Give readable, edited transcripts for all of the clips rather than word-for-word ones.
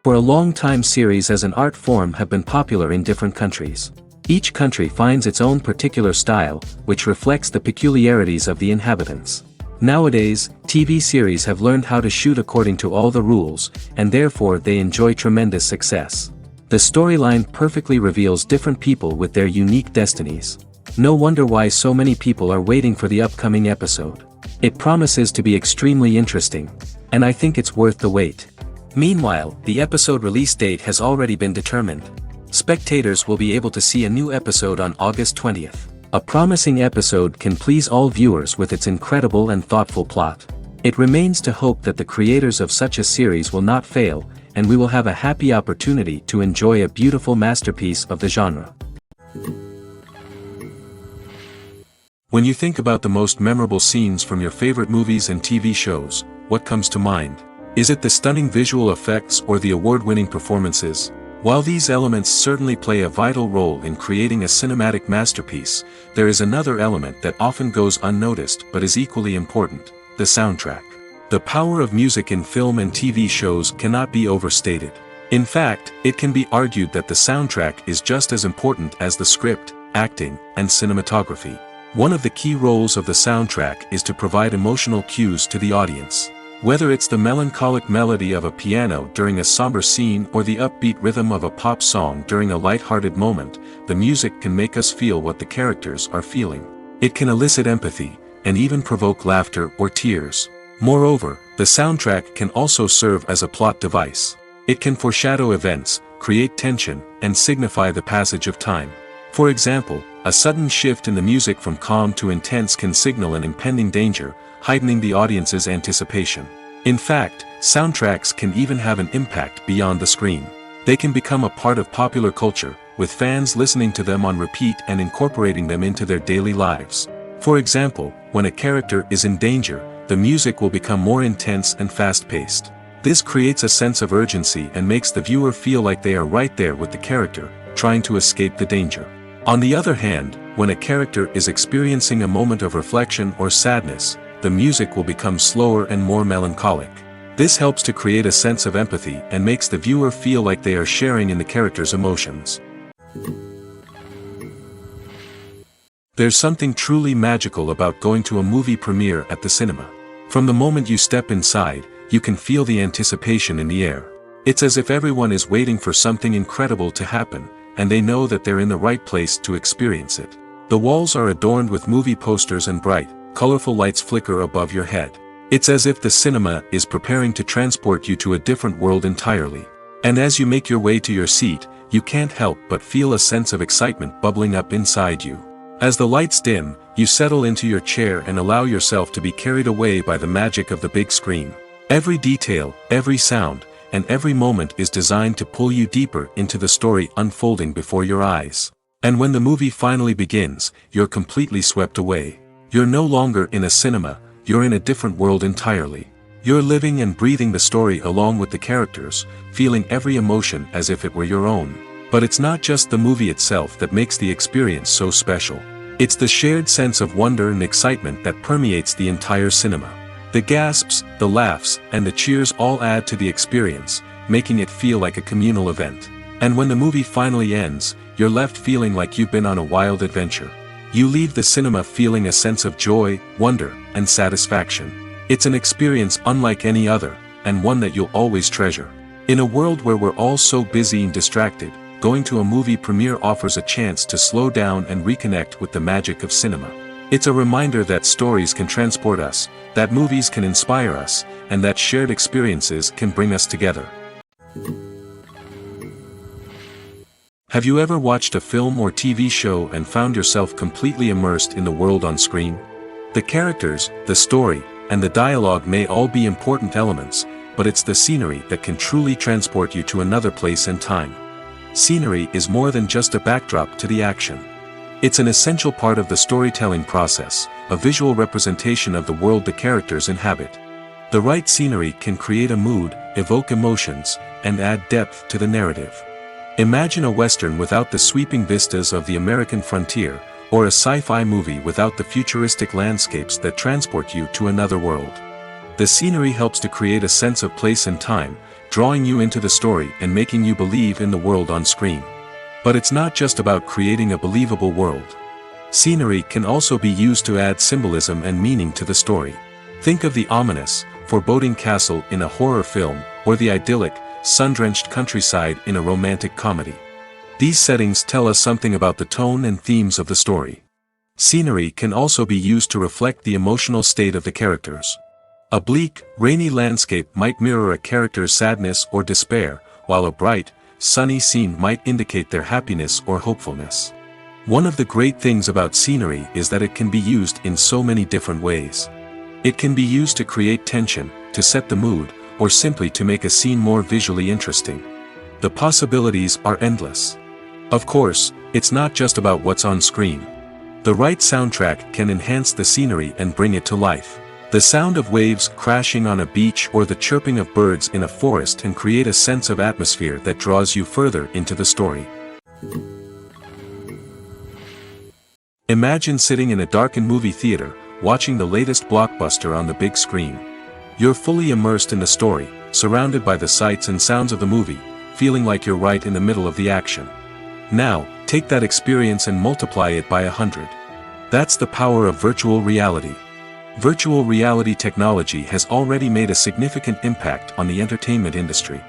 For a long time, series as an art form have been popular in different countries. Each country finds its own particular style, which reflects the peculiarities of the inhabitants. Nowadays, TV series have learned how to shoot according to all the rules, and therefore they enjoy tremendous success. The storyline perfectly reveals different people with their unique destinies. No wonder why so many people are waiting for the upcoming episode. It promises to be extremely interesting, and I think it's worth the wait. Meanwhile, the episode release date has already been determined. Spectators will be able to see a new episode on August 20th. A promising episode can please all viewers with its incredible and thoughtful plot. It remains to hope that the creators of such a series will not fail, and we will have a happy opportunity to enjoy a beautiful masterpiece of the genre. When you think about the most memorable scenes from your favorite movies and TV shows, what comes to mind? Is it the stunning visual effects or the award-winning performances? While these elements certainly play a vital role in creating a cinematic masterpiece, there is another element that often goes unnoticed but is equally important: the soundtrack. The power of music in film and TV shows cannot be overstated. In fact, it can be argued that the soundtrack is just as important as the script, acting, and cinematography. One of the key roles of the soundtrack is to provide emotional cues to the audience. Whether it's the melancholic melody of a piano during a somber scene or the upbeat rhythm of a pop song during a light-hearted moment, the music can make us feel what the characters are feeling. It can elicit empathy, and even provoke laughter or tears. Moreover, the soundtrack can also serve as a plot device. It can foreshadow events, create tension, and signify the passage of time. For example, a sudden shift in the music from calm to intense can signal an impending danger, heightening the audience's anticipation. In fact, soundtracks can even have an impact beyond the screen. They can become a part of popular culture, with fans listening to them on repeat and incorporating them into their daily lives. For example, when a character is in danger, the music will become more intense and fast-paced. This creates a sense of urgency and makes the viewer feel like they are right there with the character, trying to escape the danger. On the other hand, when a character is experiencing a moment of reflection or sadness, the music will become slower and more melancholic. This helps to create a sense of empathy and makes the viewer feel like they are sharing in the character's emotions. There's something truly magical about going to a movie premiere at the cinema. From the moment you step inside, you can feel the anticipation in the air. It's as if everyone is waiting for something incredible to happen, and they know that they're in the right place to experience it. The walls are adorned with movie posters and bright, colorful lights flicker above your head. It's as if the cinema is preparing to transport you to a different world entirely. And as you make your way to your seat, you can't help but feel a sense of excitement bubbling up inside you. As the lights dim, you settle into your chair and allow yourself to be carried away by the magic of the big screen. Every detail, every sound, and every moment is designed to pull you deeper into the story unfolding before your eyes. And when the movie finally begins, you're completely swept away. You're no longer in a cinema, you're in a different world entirely. You're living and breathing the story along with the characters, feeling every emotion as if it were your own. But it's not just the movie itself that makes the experience so special. It's the shared sense of wonder and excitement that permeates the entire cinema. The gasps, the laughs, and the cheers all add to the experience, making it feel like a communal event. And when the movie finally ends, you're left feeling like you've been on a wild adventure. You leave the cinema feeling a sense of joy, wonder, and satisfaction. It's an experience unlike any other, and one that you'll always treasure. In a world where we're all so busy and distracted, going to a movie premiere offers a chance to slow down and reconnect with the magic of cinema. It's a reminder that stories can transport us, that movies can inspire us, and that shared experiences can bring us together. Have you ever watched a film or TV show and found yourself completely immersed in the world on screen? The characters, the story, and the dialogue may all be important elements, but it's the scenery that can truly transport you to another place and time. Scenery is more than just a backdrop to the action. It's an essential part of the storytelling process, a visual representation of the world the characters inhabit. The right scenery can create a mood, evoke emotions, and add depth to the narrative. Imagine a Western without the sweeping vistas of the American frontier, or a sci-fi movie without the futuristic landscapes that transport you to another world. The scenery helps to create a sense of place and time, drawing you into the story and making you believe in the world on screen. But it's not just about creating a believable world. Scenery can also be used to add symbolism and meaning to the story. Think of the ominous, foreboding castle in a horror film, or the idyllic, sun-drenched countryside in a romantic comedy. These settings tell us something about the tone and themes of the story. Scenery can also be used to reflect the emotional state of the characters. A bleak, rainy landscape might mirror a character's sadness or despair, while a bright, sunny scene might indicate their happiness or hopefulness. One of the great things about scenery is that it can be used in so many different ways. It can be used to create tension, to set the mood, or simply to make a scene more visually interesting. The possibilities are endless. Of course, it's not just about what's on screen. The right soundtrack can enhance the scenery and bring it to life. The sound of waves crashing on a beach or the chirping of birds in a forest can create a sense of atmosphere that draws you further into the story. Imagine sitting in a darkened movie theater, watching the latest blockbuster on the big screen. You're fully immersed in the story, surrounded by the sights and sounds of the movie, feeling like you're right in the middle of the action. Now, take that experience and multiply it by 100. That's the power of virtual reality. Virtual reality technology has already made a significant impact on the entertainment industry.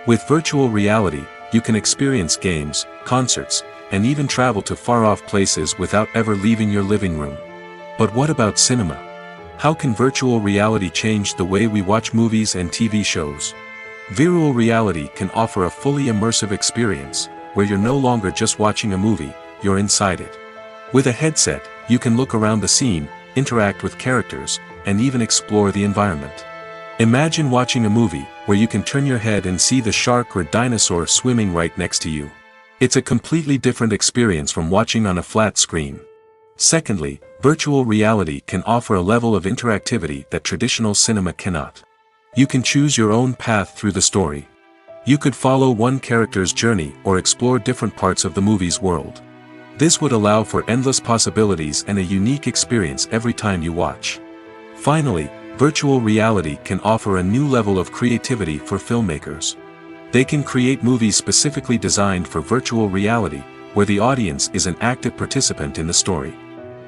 With virtual reality, you can experience games, concerts, and even travel to far-off places without ever leaving your living room. But what about cinema? How can virtual reality change the way we watch movies and TV shows? Virtual reality can offer a fully immersive experience, where you're no longer just watching a movie, you're inside it. With a headset, you can look around the scene, interact with characters, and even explore the environment. Imagine watching a movie where you can turn your head and see the shark or dinosaur swimming right next to you. It's a completely different experience from watching on a flat screen. Secondly, virtual reality can offer a level of interactivity that traditional cinema cannot. You can choose your own path through the story. You could follow one character's journey or explore different parts of the movie's world. This would allow for endless possibilities and a unique experience every time you watch. Finally, virtual reality can offer a new level of creativity for filmmakers. They can create movies specifically designed for virtual reality, where the audience is an active participant in the story.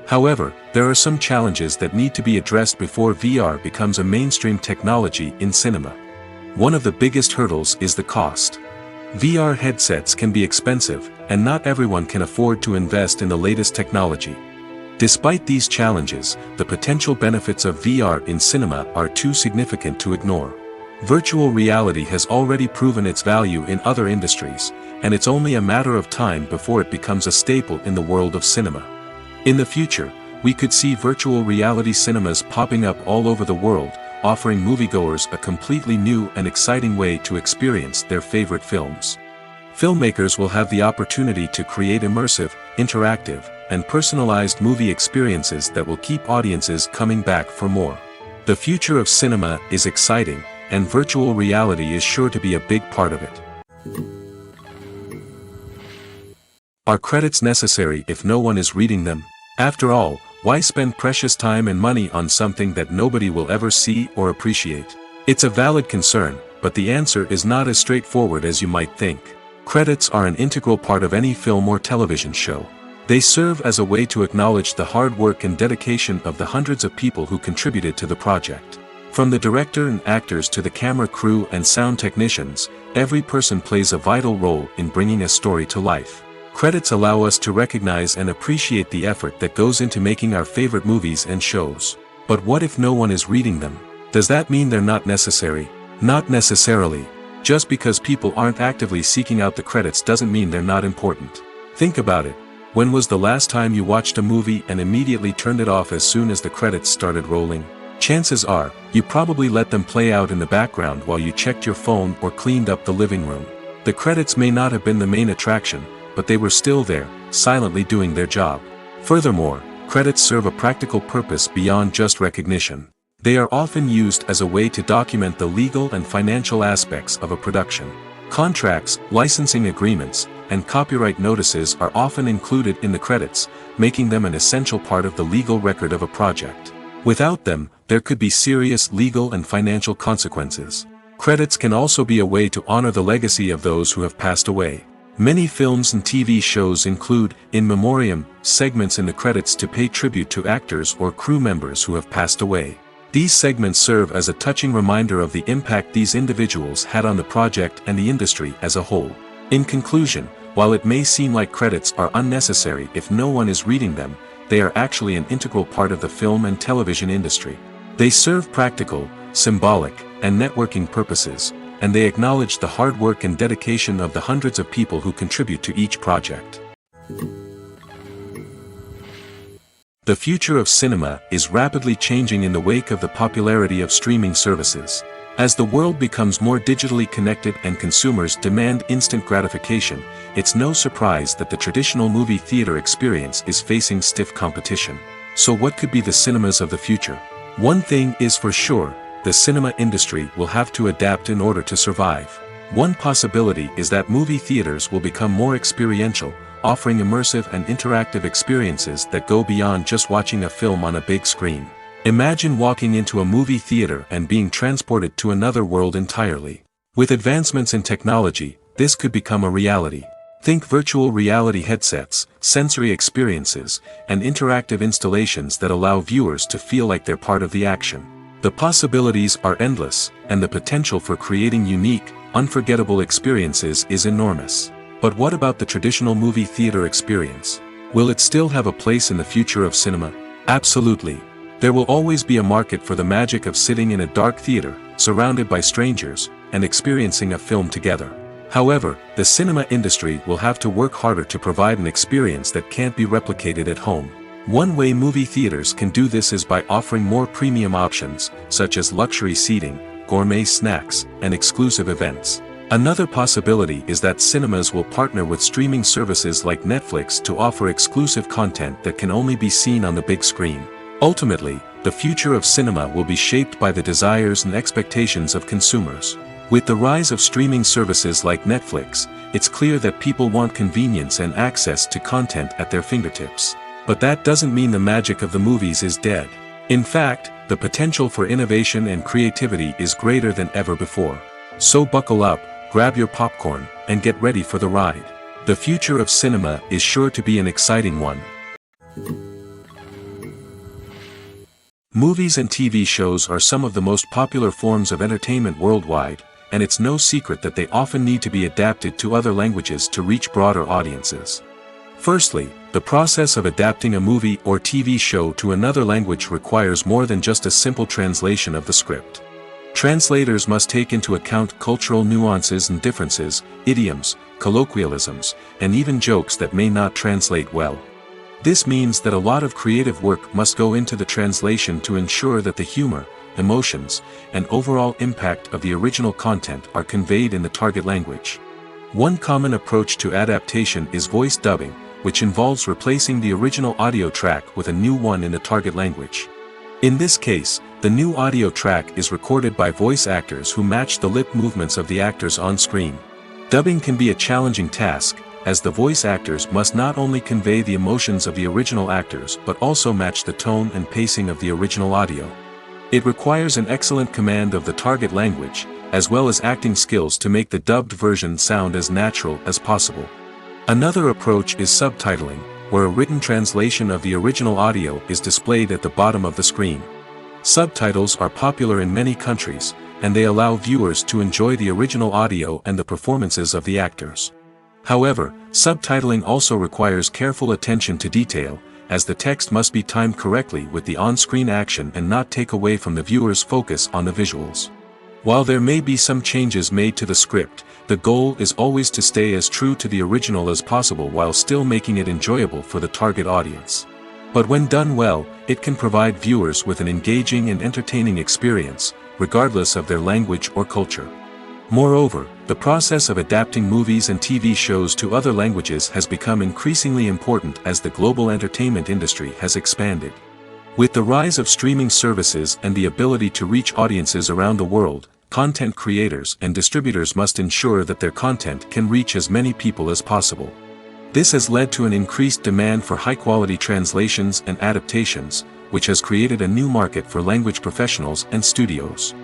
However, there are some challenges that need to be addressed before VR becomes a mainstream technology in cinema. One of the biggest hurdles is the cost. VR headsets can be expensive, and not everyone can afford to invest in the latest technology. Despite these challenges, the potential benefits of VR in cinema are too significant to ignore. Virtual reality has already proven its value in other industries, and it's only a matter of time before it becomes a staple in the world of cinema. In the future, we could see virtual reality cinemas popping up all over the world, offering moviegoers a completely new and exciting way to experience their favorite films. Filmmakers will have the opportunity to create immersive, interactive, and personalized movie experiences that will keep audiences coming back for more. The future of cinema is exciting, and virtual reality is sure to be a big part of it. Are credits necessary if no one is reading them? After all, why spend precious time and money on something that nobody will ever see or appreciate? It's a valid concern, but the answer is not as straightforward as you might think. Credits are an integral part of any film or television show. They serve as a way to acknowledge the hard work and dedication of the hundreds of people who contributed to the project. From the director and actors to the camera crew and sound technicians, every person plays a vital role in bringing a story to life. Credits allow us to recognize and appreciate the effort that goes into making our favorite movies and shows. But what if no one is reading them? Does that mean they're not necessary? Not necessarily. Just because people aren't actively seeking out the credits doesn't mean they're not important. Think about it. When was the last time you watched a movie and immediately turned it off as soon as the credits started rolling? Chances are, you probably let them play out in the background while you checked your phone or cleaned up the living room. The credits may not have been the main attraction, but they were still there, silently doing their job. Furthermore, credits serve a practical purpose beyond just recognition. They are often used as a way to document the legal and financial aspects of a production. Contracts, licensing agreements, and copyright notices are often included in the credits, making them an essential part of the legal record of a project. Without them, there could be serious legal and financial consequences. Credits can also be a way to honor the legacy of those who have passed away. Many films and TV shows include, in memoriam, segments in the credits to pay tribute to actors or crew members who have passed away. These segments serve as a touching reminder of the impact these individuals had on the project and the industry as a whole. In conclusion, while it may seem like credits are unnecessary if no one is reading them, they are actually an integral part of the film and television industry. They serve practical, symbolic, and networking purposes, and they acknowledge the hard work and dedication of the hundreds of people who contribute to each project. The future of cinema is rapidly changing in the wake of the popularity of streaming services. As the world becomes more digitally connected and consumers demand instant gratification, it's no surprise that the traditional movie theater experience is facing stiff competition. So what could be the cinemas of the future? One thing is for sure, the cinema industry will have to adapt in order to survive. One possibility is that movie theaters will become more experiential, offering immersive and interactive experiences that go beyond just watching a film on a big screen. Imagine walking into a movie theater and being transported to another world entirely. With advancements in technology, this could become a reality. Think virtual reality headsets, sensory experiences, and interactive installations that allow viewers to feel like they're part of the action. The possibilities are endless, and the potential for creating unique, unforgettable experiences is enormous. But what about the traditional movie theater experience? Will it still have a place in the future of cinema? Absolutely. There will always be a market for the magic of sitting in a dark theater, surrounded by strangers, and experiencing a film together. However, the cinema industry will have to work harder to provide an experience that can't be replicated at home. One way movie theaters can do this is by offering more premium options, such as luxury seating, gourmet snacks, and exclusive events. Another possibility is that cinemas will partner with streaming services like Netflix to offer exclusive content that can only be seen on the big screen. Ultimately, the future of cinema will be shaped by the desires and expectations of consumers. With the rise of streaming services like Netflix, it's clear that people want convenience and access to content at their fingertips. But that doesn't mean the magic of the movies is dead. In fact, the potential for innovation and creativity is greater than ever before. So buckle up, grab your popcorn, and get ready for the ride. The future of cinema is sure to be an exciting one. Movies and TV shows are some of the most popular forms of entertainment worldwide, and it's no secret that they often need to be adapted to other languages to reach broader audiences. Firstly, the process of adapting a movie or TV show to another language requires more than just a simple translation of the script. Translators must take into account cultural nuances and differences, idioms, colloquialisms, and even jokes that may not translate well. This means that a lot of creative work must go into the translation to ensure that the humor, emotions, and overall impact of the original content are conveyed in the target language. One common approach to adaptation is voice dubbing, which involves replacing the original audio track with a new one in the target language. In this case, the new audio track is recorded by voice actors who match the lip movements of the actors on screen. Dubbing can be a challenging task, as the voice actors must not only convey the emotions of the original actors but also match the tone and pacing of the original audio. It requires an excellent command of the target language, as well as acting skills to make the dubbed version sound as natural as possible. Another approach is subtitling, where a written translation of the original audio is displayed at the bottom of the screen. Subtitles are popular in many countries, and they allow viewers to enjoy the original audio and the performances of the actors. However, subtitling also requires careful attention to detail, as the text must be timed correctly with the on-screen action and not take away from the viewer's focus on the visuals. While there may be some changes made to the script, the goal is always to stay as true to the original as possible while still making it enjoyable for the target audience. But when done well, it can provide viewers with an engaging and entertaining experience, regardless of their language or culture. Moreover, the process of adapting movies and TV shows to other languages has become increasingly important as the global entertainment industry has expanded. With the rise of streaming services and the ability to reach audiences around the world, content creators and distributors must ensure that their content can reach as many people as possible. This has led to an increased demand for high-quality translations and adaptations, which has created a new market for language professionals and studios.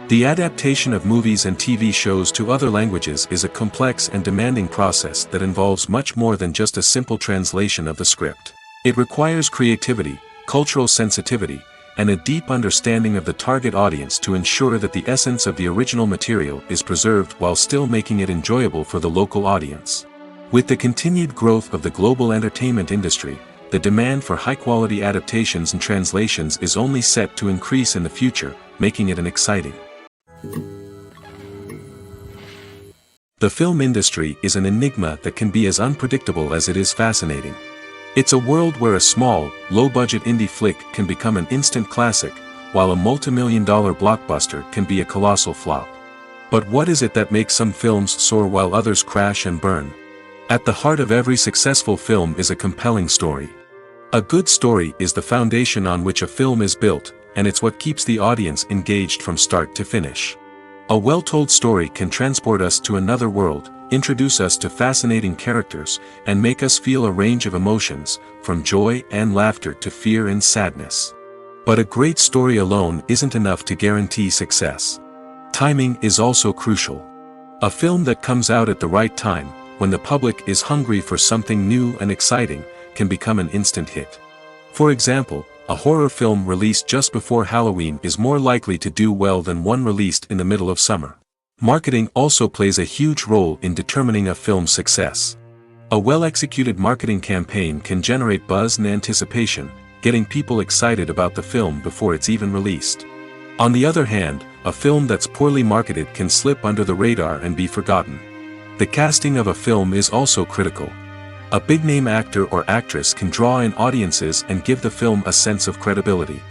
The adaptation of movies and TV shows to other languages is a complex and demanding process that involves much more than just a simple translation of the script. It requires creativity, cultural sensitivity, and a deep understanding of the target audience to ensure that the essence of the original material is preserved while still making it enjoyable for the local audience. With the continued growth of the global entertainment industry, the demand for high-quality adaptations and translations is only set to increase in the future, making it an exciting. The film industry is an enigma that can be as unpredictable as it is fascinating. It's a world where a small, low-budget indie flick can become an instant classic, while a multi-million-dollar blockbuster can be a colossal flop. But what is it that makes some films soar while others crash and burn? At the heart of every successful film is a compelling story. A good story is the foundation on which a film is built, and it's what keeps the audience engaged from start to finish. A well-told story can transport us to another world, introduce us to fascinating characters, and make us feel a range of emotions, from joy and laughter to fear and sadness. But a great story alone isn't enough to guarantee success. Timing is also crucial. A film that comes out at the right time, when the public is hungry for something new and exciting, can become an instant hit. For example, a horror film released just before Halloween is more likely to do well than one released in the middle of summer. Marketing also plays a huge role in determining a film's success. A well-executed marketing campaign can generate buzz and anticipation, getting people excited about the film before it's even released. On the other hand, a film that's poorly marketed can slip under the radar and be forgotten. The casting of a film is also critical. A big-name actor or actress can draw in audiences and give the film a sense of credibility.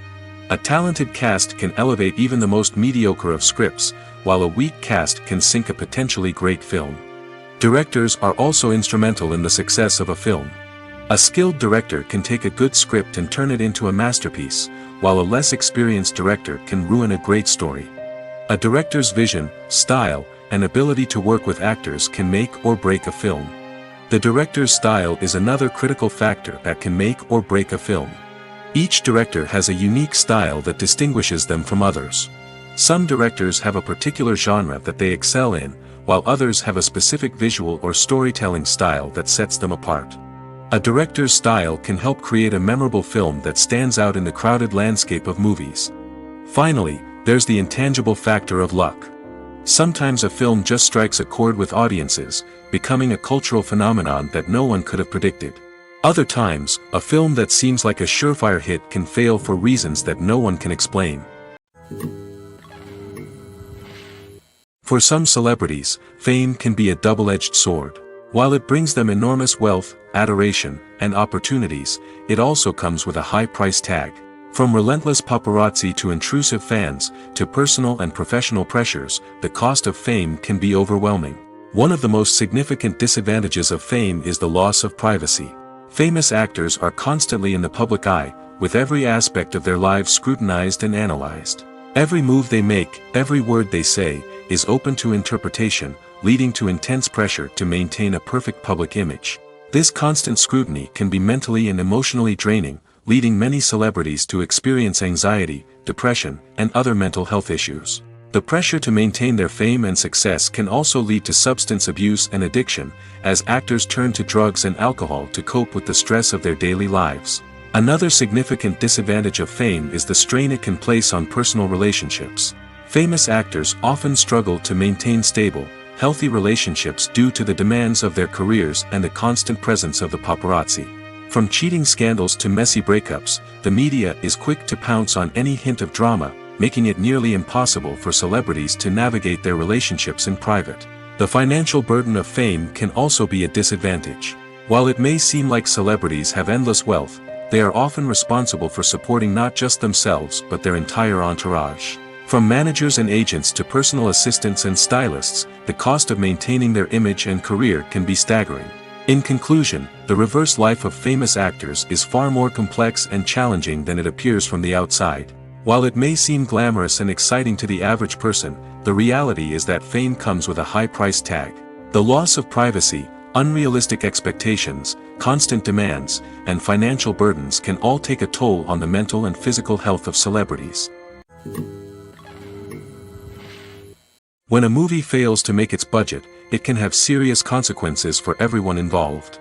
A talented cast can elevate even the most mediocre of scripts, while a weak cast can sink a potentially great film. Directors are also instrumental in the success of a film. A skilled director can take a good script and turn it into a masterpiece, while a less experienced director can ruin a great story. A director's vision, style, and ability to work with actors can make or break a film. The director's style is another critical factor that can make or break a film. Each director has a unique style that distinguishes them from others. Some directors have a particular genre that they excel in, while others have a specific visual or storytelling style that sets them apart. A director's style can help create a memorable film that stands out in the crowded landscape of movies. Finally, there's the intangible factor of luck. Sometimes a film just strikes a chord with audiences, becoming a cultural phenomenon that no one could have predicted. Other times, a film that seems like a surefire hit can fail for reasons that no one can explain. For some celebrities, fame can be a double-edged sword. While it brings them enormous wealth, adoration, and opportunities, it also comes with a high price tag. From relentless paparazzi to intrusive fans, to personal and professional pressures, the cost of fame can be overwhelming. One of the most significant disadvantages of fame is the loss of privacy. Famous actors are constantly in the public eye, with every aspect of their lives scrutinized and analyzed. Every move they make, every word they say, is open to interpretation, leading to intense pressure to maintain a perfect public image. This constant scrutiny can be mentally and emotionally draining, leading many celebrities to experience anxiety, depression, and other mental health issues. The pressure to maintain their fame and success can also lead to substance abuse and addiction, as actors turn to drugs and alcohol to cope with the stress of their daily lives. Another significant disadvantage of fame is the strain it can place on personal relationships. Famous actors often struggle to maintain stable, healthy relationships due to the demands of their careers and the constant presence of the paparazzi. From cheating scandals to messy breakups, the media is quick to pounce on any hint of drama, making it nearly impossible for celebrities to navigate their relationships in private. The financial burden of fame can also be a disadvantage. While it may seem like celebrities have endless wealth, they are often responsible for supporting not just themselves but their entire entourage. From managers and agents to personal assistants and stylists, the cost of maintaining their image and career can be staggering. In conclusion, the reverse life of famous actors is far more complex and challenging than it appears from the outside. While it may seem glamorous and exciting to the average person, the reality is that fame comes with a high price tag. The loss of privacy, unrealistic expectations, constant demands, and financial burdens can all take a toll on the mental and physical health of celebrities. When a movie fails to make its budget, it can have serious consequences for everyone involved.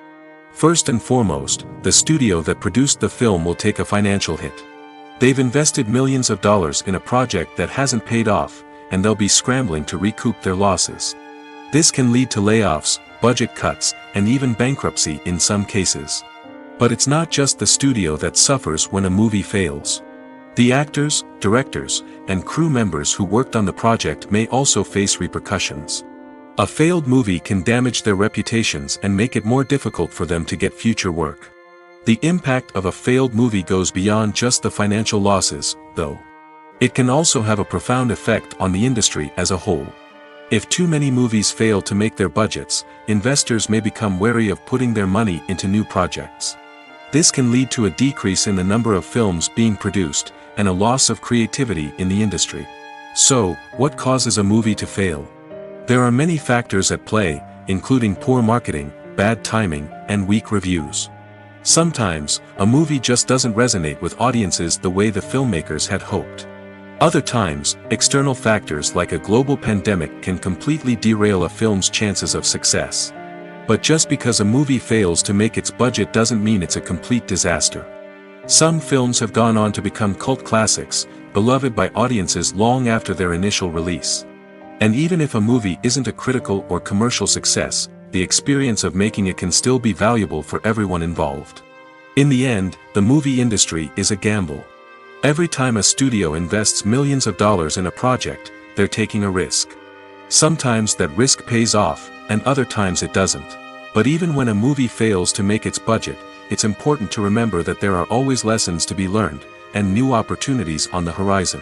First and foremost, the studio that produced the film will take a financial hit. They've invested millions of dollars in a project that hasn't paid off, and they'll be scrambling to recoup their losses. This can lead to layoffs, budget cuts, and even bankruptcy in some cases. But it's not just the studio that suffers when a movie fails. The actors, directors, and crew members who worked on the project may also face repercussions. A failed movie can damage their reputations and make it more difficult for them to get future work. The impact of a failed movie goes beyond just the financial losses, though. It can also have a profound effect on the industry as a whole. If too many movies fail to make their budgets, investors may become wary of putting their money into new projects. This can lead to a decrease in the number of films being produced, and a loss of creativity in the industry. So, what causes a movie to fail? There are many factors at play, including poor marketing, bad timing, and weak reviews. Sometimes, a movie just doesn't resonate with audiences the way the filmmakers had hoped. Other times, external factors like a global pandemic can completely derail a film's chances of success. But just because a movie fails to make its budget doesn't mean it's a complete disaster. Some films have gone on to become cult classics, beloved by audiences long after their initial release. And even if a movie isn't a critical or commercial success, the experience of making it can still be valuable for everyone involved. In the end, the movie industry is a gamble. Every time a studio invests millions of dollars in a project, they're taking a risk. Sometimes that risk pays off, and other times it doesn't. But even when a movie fails to make its budget, it's important to remember that there are always lessons to be learned, and new opportunities on the horizon.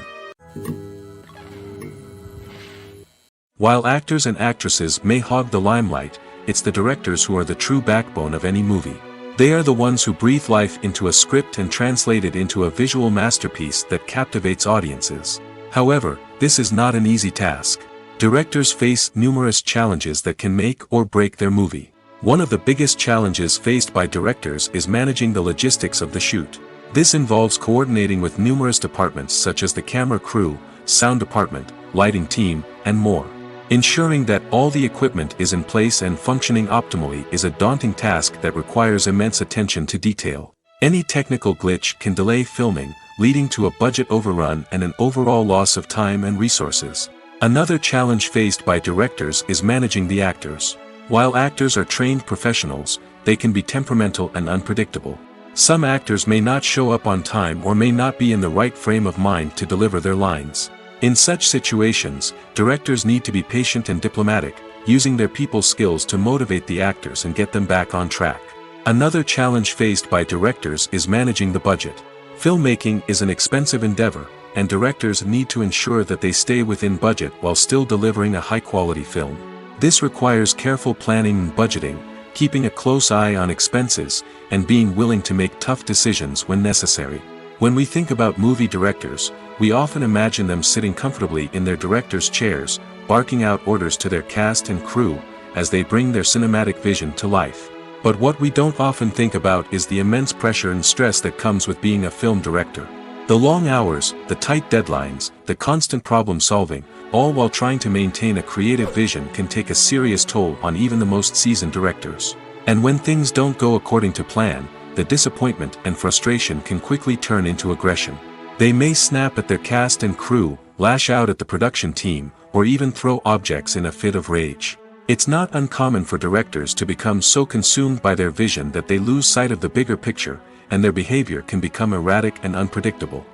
While actors and actresses may hog the limelight, it's the directors who are the true backbone of any movie. They are the ones who breathe life into a script and translate it into a visual masterpiece that captivates audiences. However, this is not an easy task. Directors face numerous challenges that can make or break their movie. One of the biggest challenges faced by directors is managing the logistics of the shoot. This involves coordinating with numerous departments such as the camera crew, sound department, lighting team, and more. Ensuring that all the equipment is in place and functioning optimally is a daunting task that requires immense attention to detail. Any technical glitch can delay filming, leading to a budget overrun and an overall loss of time and resources. Another challenge faced by directors is managing the actors. While actors are trained professionals, they can be temperamental and unpredictable. Some actors may not show up on time or may not be in the right frame of mind to deliver their lines. In such situations, directors need to be patient and diplomatic, using their people skills to motivate the actors and get them back on track. Another challenge faced by directors is managing the budget. Filmmaking is an expensive endeavor, and directors need to ensure that they stay within budget while still delivering a high-quality film. This requires careful planning and budgeting, keeping a close eye on expenses, and being willing to make tough decisions when necessary. When we think about movie directors, we often imagine them sitting comfortably in their director's chairs, barking out orders to their cast and crew, as they bring their cinematic vision to life. But what we don't often think about is the immense pressure and stress that comes with being a film director. The long hours, the tight deadlines, the constant problem solving, all while trying to maintain a creative vision can take a serious toll on even the most seasoned directors. And when things don't go according to plan, the disappointment and frustration can quickly turn into aggression. They may snap at their cast and crew, lash out at the production team, or even throw objects in a fit of rage. It's not uncommon for directors to become so consumed by their vision that they lose sight of the bigger picture, and their behavior can become erratic and unpredictable.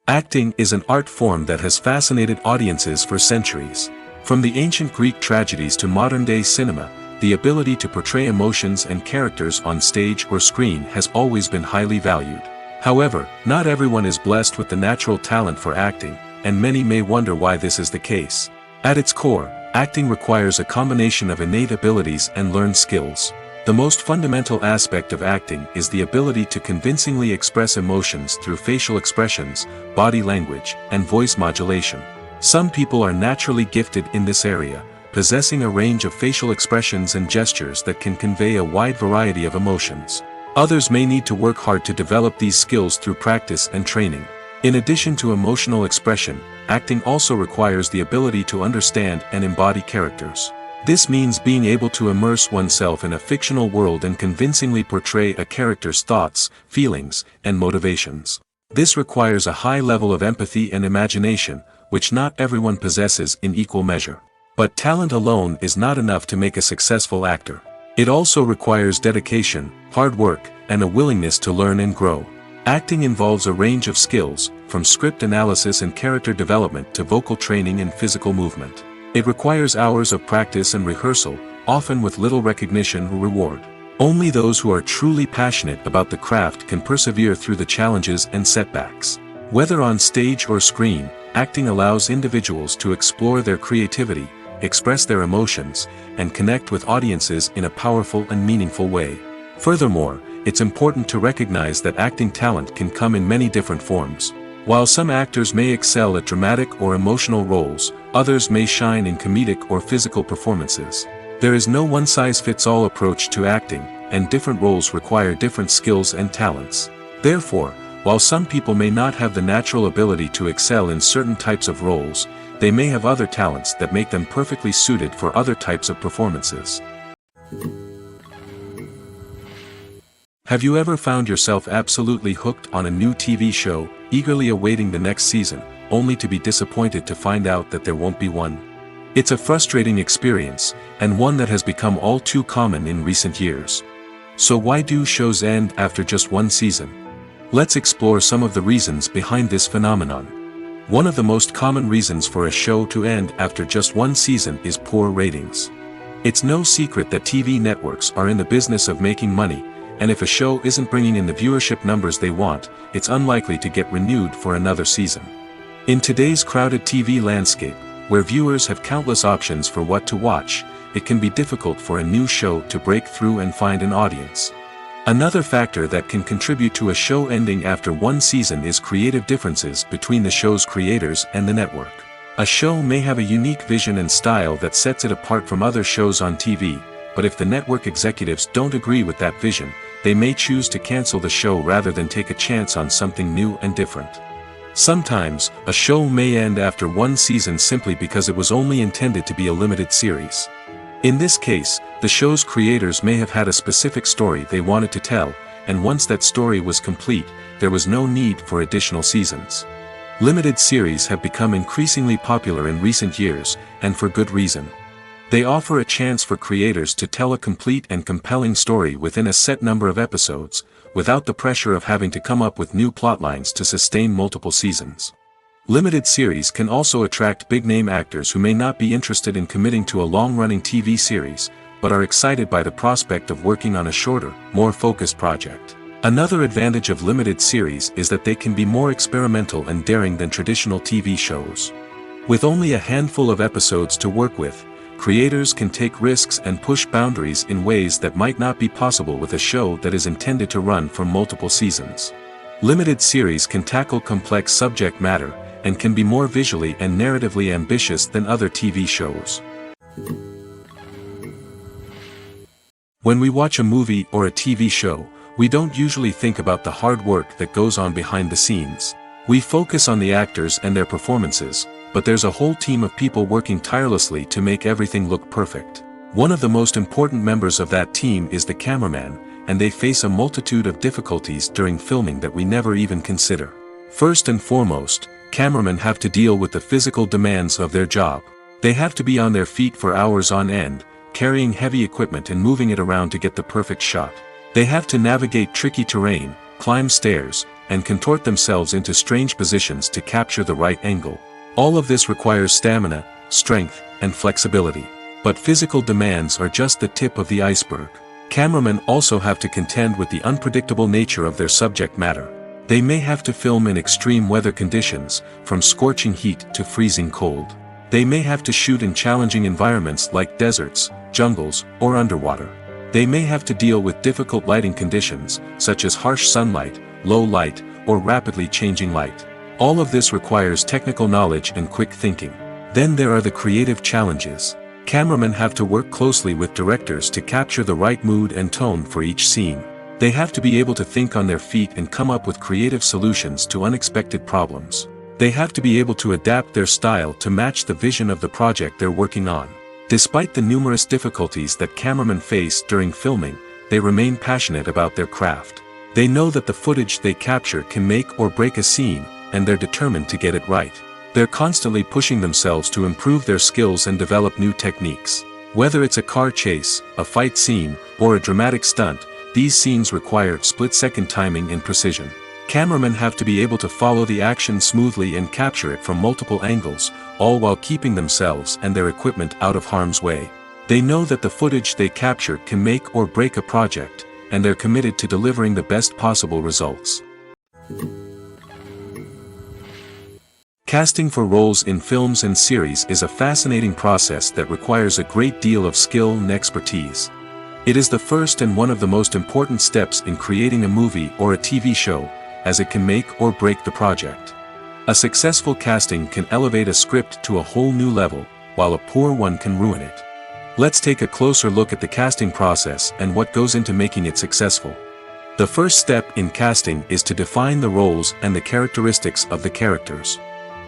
Acting is an art form that has fascinated audiences for centuries. From the ancient Greek tragedies to modern-day cinema, the ability to portray emotions and characters on stage or screen has always been highly valued. However, not everyone is blessed with the natural talent for acting, and many may wonder why this is the case. At its core, acting requires a combination of innate abilities and learned skills. The most fundamental aspect of acting is the ability to convincingly express emotions through facial expressions, body language, and voice modulation. Some people are naturally gifted in this area, possessing a range of facial expressions and gestures that can convey a wide variety of emotions. Others may need to work hard to develop these skills through practice and training. In addition to emotional expression, acting also requires the ability to understand and embody characters. This means being able to immerse oneself in a fictional world and convincingly portray a character's thoughts, feelings, and motivations. This requires a high level of empathy and imagination, which not everyone possesses in equal measure. But talent alone is not enough to make a successful actor. It also requires dedication, hard work, and a willingness to learn and grow. Acting involves a range of skills, from script analysis and character development to vocal training and physical movement. It requires hours of practice and rehearsal, often with little recognition or reward. Only those who are truly passionate about the craft can persevere through the challenges and setbacks. Whether on stage or screen, acting allows individuals to explore their creativity, express their emotions, and connect with audiences in a powerful and meaningful way. Furthermore, it's important to recognize that acting talent can come in many different forms. While some actors may excel at dramatic or emotional roles, others may shine in comedic or physical performances. There is no one-size-fits-all approach to acting, and different roles require different skills and talents. Therefore, while some people may not have the natural ability to excel in certain types of roles, they may have other talents that make them perfectly suited for other types of performances. Have you ever found yourself absolutely hooked on a new TV show, eagerly awaiting the next season, only to be disappointed to find out that there won't be one? It's a frustrating experience, and one that has become all too common in recent years. So why do shows end after just one season? Let's explore some of the reasons behind this phenomenon. One of the most common reasons for a show to end after just one season is poor ratings. It's no secret that TV networks are in the business of making money, and if a show isn't bringing in the viewership numbers they want, it's unlikely to get renewed for another season. In today's crowded TV landscape, where viewers have countless options for what to watch, it can be difficult for a new show to break through and find an audience. Another factor that can contribute to a show ending after one season is creative differences between the show's creators and the network. A show may have a unique vision and style that sets it apart from other shows on TV, but if the network executives don't agree with that vision, they may choose to cancel the show rather than take a chance on something new and different. Sometimes, a show may end after one season simply because it was only intended to be a limited series. In this case, the show's creators may have had a specific story they wanted to tell, and once that story was complete, there was no need for additional seasons. Limited series have become increasingly popular in recent years, and for good reason. They offer a chance for creators to tell a complete and compelling story within a set number of episodes, without the pressure of having to come up with new plotlines to sustain multiple seasons. Limited series can also attract big-name actors who may not be interested in committing to a long-running TV series, but are excited by the prospect of working on a shorter, more focused project. Another advantage of limited series is that they can be more experimental and daring than traditional TV shows. With only a handful of episodes to work with, creators can take risks and push boundaries in ways that might not be possible with a show that is intended to run for multiple seasons. Limited series can tackle complex subject matter, and can be more visually and narratively ambitious than other TV shows. When we watch a movie or a TV show, we don't usually think about the hard work that goes on behind the scenes. We focus on the actors and their performances, but there's a whole team of people working tirelessly to make everything look perfect. One of the most important members of that team is the cameraman, and they face a multitude of difficulties during filming that we never even consider. First and foremost, cameramen have to deal with the physical demands of their job. They have to be on their feet for hours on end, carrying heavy equipment and moving it around to get the perfect shot. They have to navigate tricky terrain, climb stairs, and contort themselves into strange positions to capture the right angle. All of this requires stamina, strength, and flexibility. But physical demands are just the tip of the iceberg. Cameramen also have to contend with the unpredictable nature of their subject matter. They may have to film in extreme weather conditions, from scorching heat to freezing cold. They may have to shoot in challenging environments like deserts, jungles, or underwater. They may have to deal with difficult lighting conditions, such as harsh sunlight, low light, or rapidly changing light. All of this requires technical knowledge and quick thinking. Then there are the creative challenges. Cameramen have to work closely with directors to capture the right mood and tone for each scene. They have to be able to think on their feet and come up with creative solutions to unexpected problems. They have to be able to adapt their style to match the vision of the project they're working on. Despite the numerous difficulties that cameramen face during filming, they remain passionate about their craft. They know that the footage they capture can make or break a scene, and they're determined to get it right. They're constantly pushing themselves to improve their skills and develop new techniques. Whether it's a car chase, a fight scene, or a dramatic stunt, these scenes require split-second timing and precision. Cameramen have to be able to follow the action smoothly and capture it from multiple angles, all while keeping themselves and their equipment out of harm's way. They know that the footage they capture can make or break a project, and they're committed to delivering the best possible results. Casting for roles in films and series is a fascinating process that requires a great deal of skill and expertise. It is the first and one of the most important steps in creating a movie or a TV show, as it can make or break the project. A successful casting can elevate a script to a whole new level, while a poor one can ruin it. Let's take a closer look at the casting process and what goes into making it successful. The first step in casting is to define the roles and the characteristics of the characters.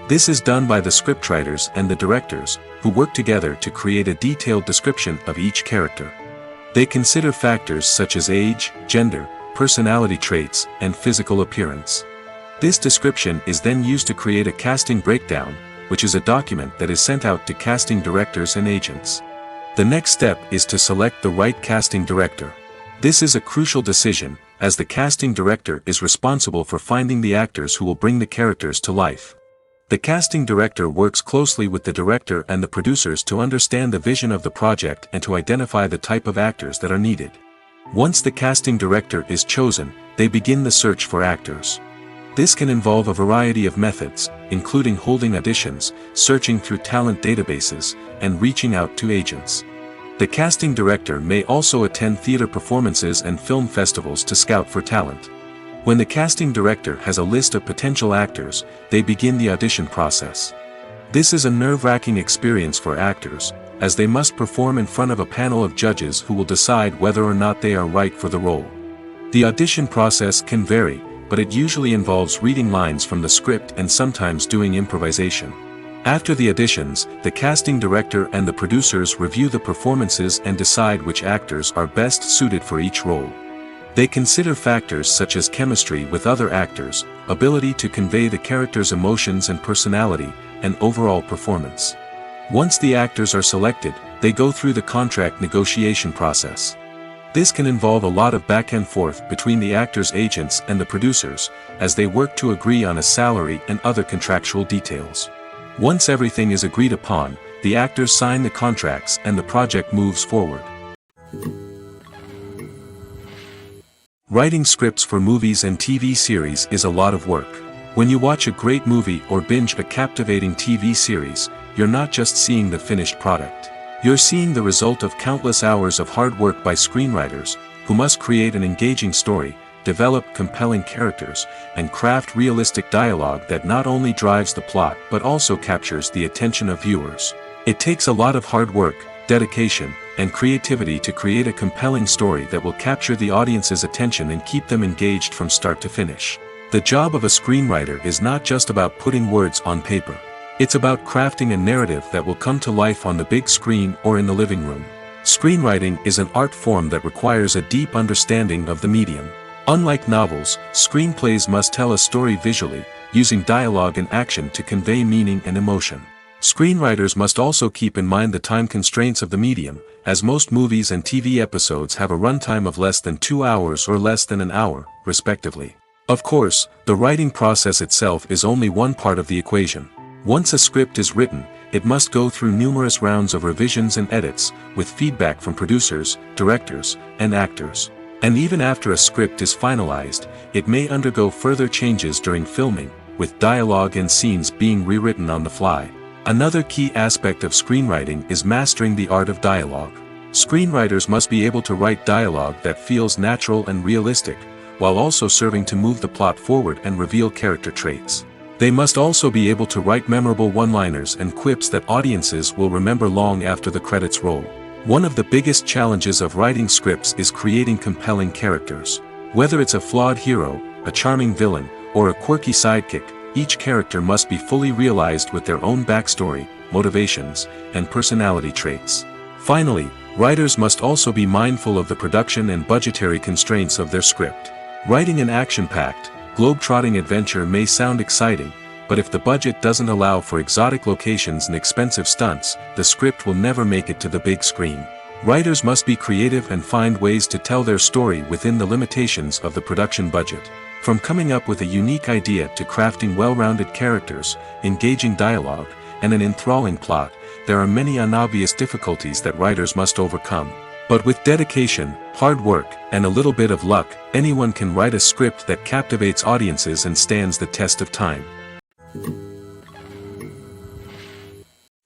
This is done by the scriptwriters and the directors, who work together to create a detailed description of each character. They consider factors such as age, gender, personality traits, and physical appearance. This description is then used to create a casting breakdown, which is a document that is sent out to casting directors and agents. The next step is to select the right casting director. This is a crucial decision, as the casting director is responsible for finding the actors who will bring the characters to life. The casting director works closely with the director and the producers to understand the vision of the project and to identify the type of actors that are needed. Once the casting director is chosen, they begin the search for actors. This can involve a variety of methods, including holding auditions, searching through talent databases, and reaching out to agents. The casting director may also attend theater performances and film festivals to scout for talent. When the casting director has a list of potential actors, they begin the audition process. This is a nerve-wracking experience for actors, as they must perform in front of a panel of judges who will decide whether or not they are right for the role. The audition process can vary, but it usually involves reading lines from the script and sometimes doing improvisation. After the auditions, the casting director and the producers review the performances and decide which actors are best suited for each role. They consider factors such as chemistry with other actors, ability to convey the character's emotions and personality, and overall performance. Once the actors are selected, they go through the contract negotiation process. This can involve a lot of back and forth between the actors' agents and the producers, as they work to agree on a salary and other contractual details. Once everything is agreed upon, the actors sign the contracts and the project moves forward. Writing scripts for movies and TV series is a lot of work. When you watch a great movie or binge a captivating TV series, you're not just seeing the finished product. You're seeing the result of countless hours of hard work by screenwriters, who must create an engaging story, develop compelling characters, and craft realistic dialogue that not only drives the plot but also captures the attention of viewers. It takes a lot of hard work, dedication, and creativity to create a compelling story that will capture the audience's attention and keep them engaged from start to finish. The job of a screenwriter is not just about putting words on paper. It's about crafting a narrative that will come to life on the big screen or in the living room. Screenwriting is an art form that requires a deep understanding of the medium. Unlike novels, screenplays must tell a story visually, using dialogue and action to convey meaning and emotion. Screenwriters must also keep in mind the time constraints of the medium, as most movies and TV episodes have a runtime of less than 2 hours or less than an hour, respectively. Of course, the writing process itself is only one part of the equation. Once a script is written, it must go through numerous rounds of revisions and edits, with feedback from producers, directors, and actors. And even after a script is finalized, it may undergo further changes during filming, with dialogue and scenes being rewritten on the fly. Another key aspect of screenwriting is mastering the art of dialogue. Screenwriters must be able to write dialogue that feels natural and realistic, while also serving to move the plot forward and reveal character traits. They must also be able to write memorable one-liners and quips that audiences will remember long after the credits roll. One of the biggest challenges of writing scripts is creating compelling characters. Whether it's a flawed hero, a charming villain, or a quirky sidekick, each character must be fully realized with their own backstory, motivations, and personality traits. Finally, writers must also be mindful of the production and budgetary constraints of their script. Writing an action-packed, globe-trotting adventure may sound exciting, but if the budget doesn't allow for exotic locations and expensive stunts, the script will never make it to the big screen. Writers must be creative and find ways to tell their story within the limitations of the production budget. From coming up with a unique idea to crafting well-rounded characters, engaging dialogue, and an enthralling plot, there are many unobvious difficulties that writers must overcome. But with dedication, hard work, and a little bit of luck, anyone can write a script that captivates audiences and stands the test of time.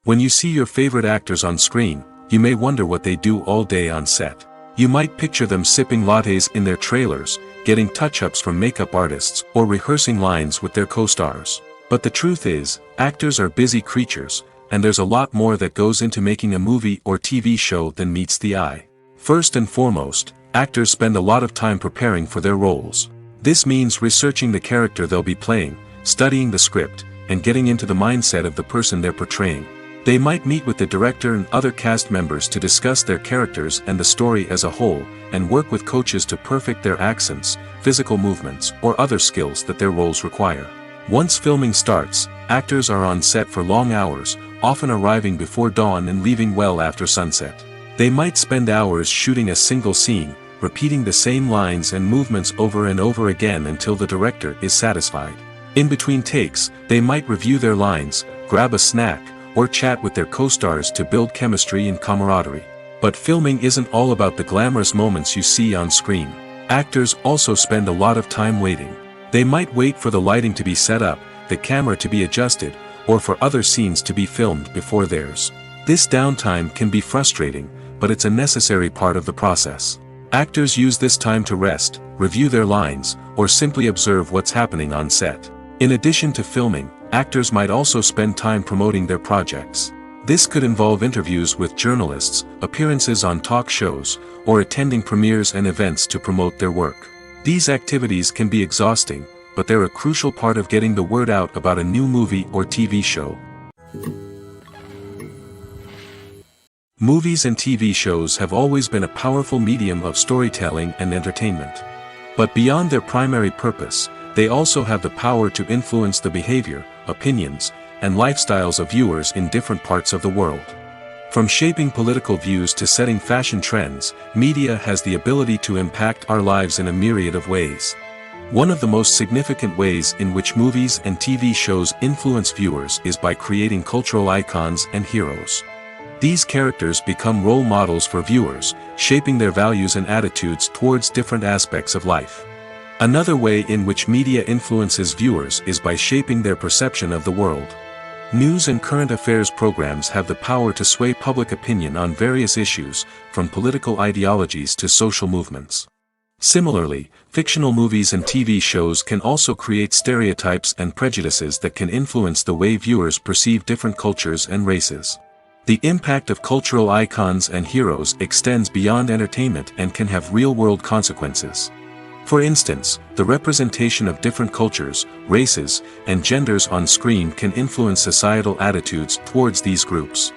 When you see your favorite actors on screen, you may wonder what they do all day on set. You might picture them sipping lattes in their trailers, getting touch-ups from makeup artists, or rehearsing lines with their co-stars. But the truth is, actors are busy creatures, and there's a lot more that goes into making a movie or TV show than meets the eye. First and foremost, actors spend a lot of time preparing for their roles. This means researching the character they'll be playing, studying the script, and getting into the mindset of the person they're portraying. They might meet with the director and other cast members to discuss their characters and the story as a whole, and work with coaches to perfect their accents, physical movements, or other skills that their roles require. Once filming starts, actors are on set for long hours, often arriving before dawn and leaving well after sunset. They might spend hours shooting a single scene, repeating the same lines and movements over and over again until the director is satisfied. In between takes, they might review their lines, grab a snack, or chat with their co-stars to build chemistry and camaraderie. But filming isn't all about the glamorous moments you see on screen. Actors also spend a lot of time waiting. They might wait for the lighting to be set up, the camera to be adjusted, or for other scenes to be filmed before theirs. This downtime can be frustrating, but it's a necessary part of the process. Actors use this time to rest, review their lines, or simply observe what's happening on set. In addition to filming, actors might also spend time promoting their projects. This could involve interviews with journalists, appearances on talk shows, or attending premieres and events to promote their work. These activities can be exhausting, but they're a crucial part of getting the word out about a new movie or TV show. Movies and TV shows have always been a powerful medium of storytelling and entertainment. But beyond their primary purpose, they also have the power to influence the behavior, opinions, and lifestyles of viewers in different parts of the world. From shaping political views to setting fashion trends, media has the ability to impact our lives in a myriad of ways. One of the most significant ways in which movies and TV shows influence viewers is by creating cultural icons and heroes. These characters become role models for viewers, shaping their values and attitudes towards different aspects of life. Another way in which media influences viewers is by shaping their perception of the world. News and current affairs programs have the power to sway public opinion on various issues, from political ideologies to social movements. Similarly, fictional movies and TV shows can also create stereotypes and prejudices that can influence the way viewers perceive different cultures and races. The impact of cultural icons and heroes extends beyond entertainment and can have real-world consequences. For instance, the representation of different cultures, races, and genders on screen can influence societal attitudes towards these groups.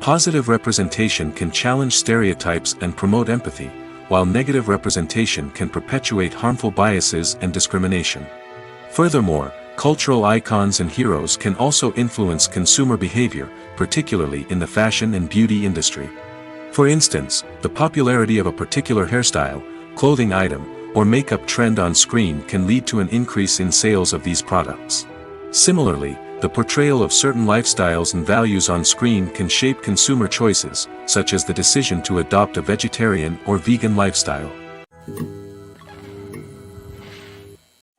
Positive representation can challenge stereotypes and promote empathy, while negative representation can perpetuate harmful biases and discrimination. Furthermore, cultural icons and heroes can also influence consumer behavior, particularly in the fashion and beauty industry. For instance, the popularity of a particular hairstyle, clothing item, or makeup trend on screen can lead to an increase in sales of these products. Similarly, the portrayal of certain lifestyles and values on screen can shape consumer choices, such as the decision to adopt a vegetarian or vegan lifestyle.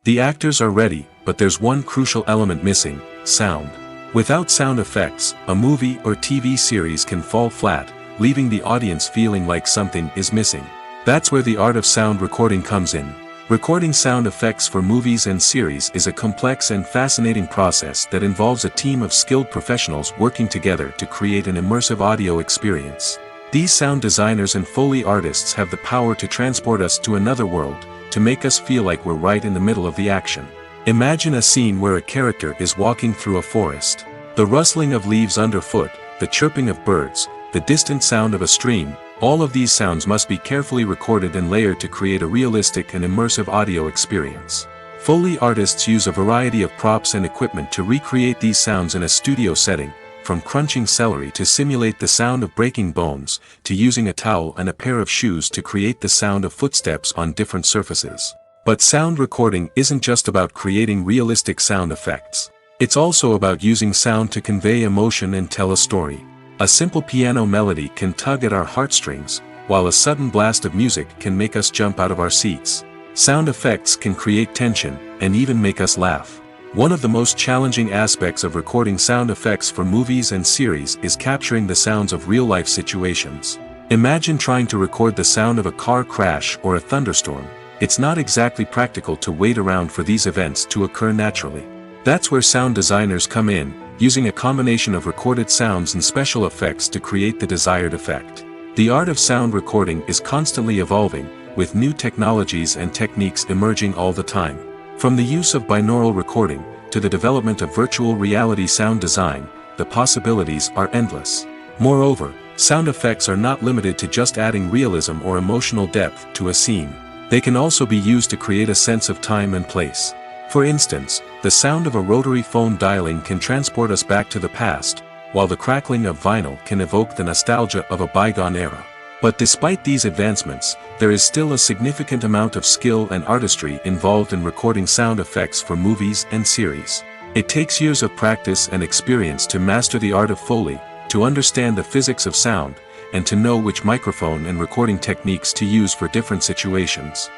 The actors are ready, but there's one crucial element missing: sound. Without sound effects, a movie or TV series can fall flat, leaving the audience feeling like something is missing. That's where the art of sound recording comes in. Recording sound effects for movies and series is a complex and fascinating process that involves a team of skilled professionals working together to create an immersive audio experience. These sound designers and Foley artists have the power to transport us to another world, to make us feel like we're right in the middle of the action. Imagine a scene where a character is walking through a forest. The rustling of leaves underfoot, the chirping of birds, the distant sound of a stream, all of these sounds must be carefully recorded and layered to create a realistic and immersive audio experience. Foley artists use a variety of props and equipment to recreate these sounds in a studio setting, from crunching celery to simulate the sound of breaking bones, to using a towel and a pair of shoes to create the sound of footsteps on different surfaces. But sound recording isn't just about creating realistic sound effects. It's also about using sound to convey emotion and tell a story. A simple piano melody can tug at our heartstrings, while a sudden blast of music can make us jump out of our seats. Sound effects can create tension, and even make us laugh. One of the most challenging aspects of recording sound effects for movies and series is capturing the sounds of real-life situations. Imagine trying to record the sound of a car crash or a thunderstorm. It's not exactly practical to wait around for these events to occur naturally. That's where sound designers come in, using a combination of recorded sounds and special effects to create the desired effect. The art of sound recording is constantly evolving, with new technologies and techniques emerging all the time. From the use of binaural recording, to the development of virtual reality sound design, the possibilities are endless. Moreover, sound effects are not limited to just adding realism or emotional depth to a scene. They can also be used to create a sense of time and place. For instance, the sound of a rotary phone dialing can transport us back to the past, while the crackling of vinyl can evoke the nostalgia of a bygone era. But despite these advancements, there is still a significant amount of skill and artistry involved in recording sound effects for movies and series. It takes years of practice and experience to master the art of Foley, to understand the physics of sound, and to know which microphone and recording techniques to use for different situations.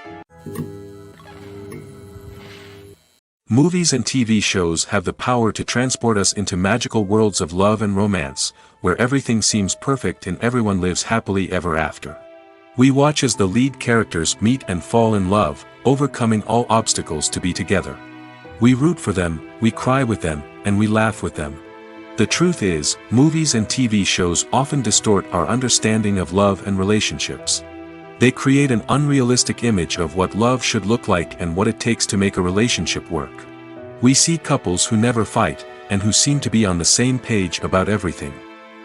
Movies and TV shows have the power to transport us into magical worlds of love and romance, where everything seems perfect and everyone lives happily ever after. We watch as the lead characters meet and fall in love, overcoming all obstacles to be together. We root for them, we cry with them, and we laugh with them. The truth is, movies and TV shows often distort our understanding of love and relationships. They create an unrealistic image of what love should look like and what it takes to make a relationship work. We see couples who never fight, and who seem to be on the same page about everything.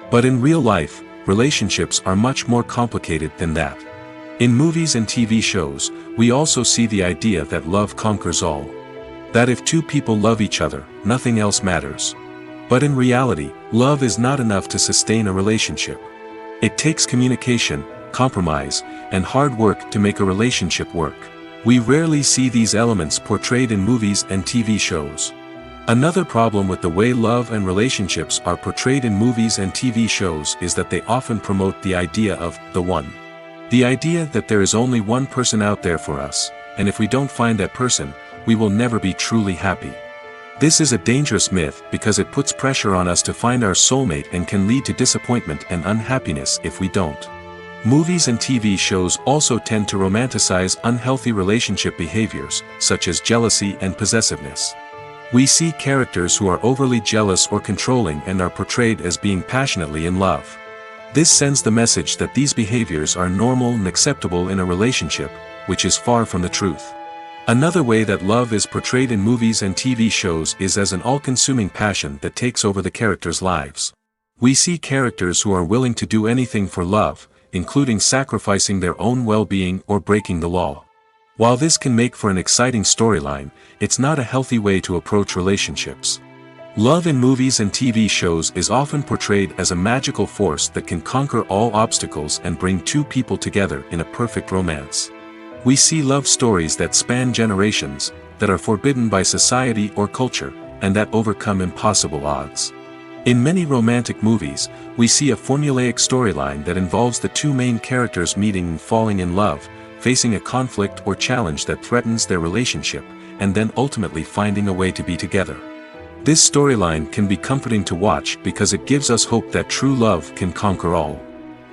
But in real life, relationships are much more complicated than that. In movies and TV shows, we also see the idea that love conquers all. That if two people love each other, nothing else matters. But in reality, love is not enough to sustain a relationship. It takes communication, compromise, and hard work to make a relationship work. We rarely see these elements portrayed in movies and TV shows. Another problem with the way love and relationships are portrayed in movies and TV shows is that they often promote the idea of the one. The idea that there is only one person out there for us, and if we don't find that person, we will never be truly happy. This is a dangerous myth because it puts pressure on us to find our soulmate and can lead to disappointment and unhappiness if we don't. Movies and TV shows also tend to romanticize unhealthy relationship behaviors, such as jealousy and possessiveness. We see characters who are overly jealous or controlling and are portrayed as being passionately in love. This sends the message that these behaviors are normal and acceptable in a relationship, which is far from the truth. Another way that love is portrayed in movies and TV shows is as an all-consuming passion that takes over the characters' lives. We see characters who are willing to do anything for love, including sacrificing their own well-being or breaking the law. While this can make for an exciting storyline, it's not a healthy way to approach relationships. Love in movies and TV shows is often portrayed as a magical force that can conquer all obstacles and bring two people together in a perfect romance. We see love stories that span generations, that are forbidden by society or culture, and that overcome impossible odds. In many romantic movies, we see a formulaic storyline that involves the two main characters meeting and falling in love, facing a conflict or challenge that threatens their relationship, and then ultimately finding a way to be together. This storyline can be comforting to watch because it gives us hope that true love can conquer all.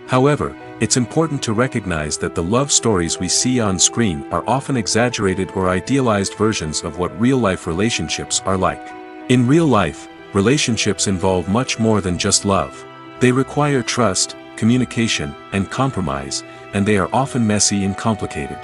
However, it's important to recognize that the love stories we see on screen are often exaggerated or idealized versions of what real-life relationships are like. In real life, relationships involve much more than just love. They require trust, communication, and compromise, and they are often messy and complicated.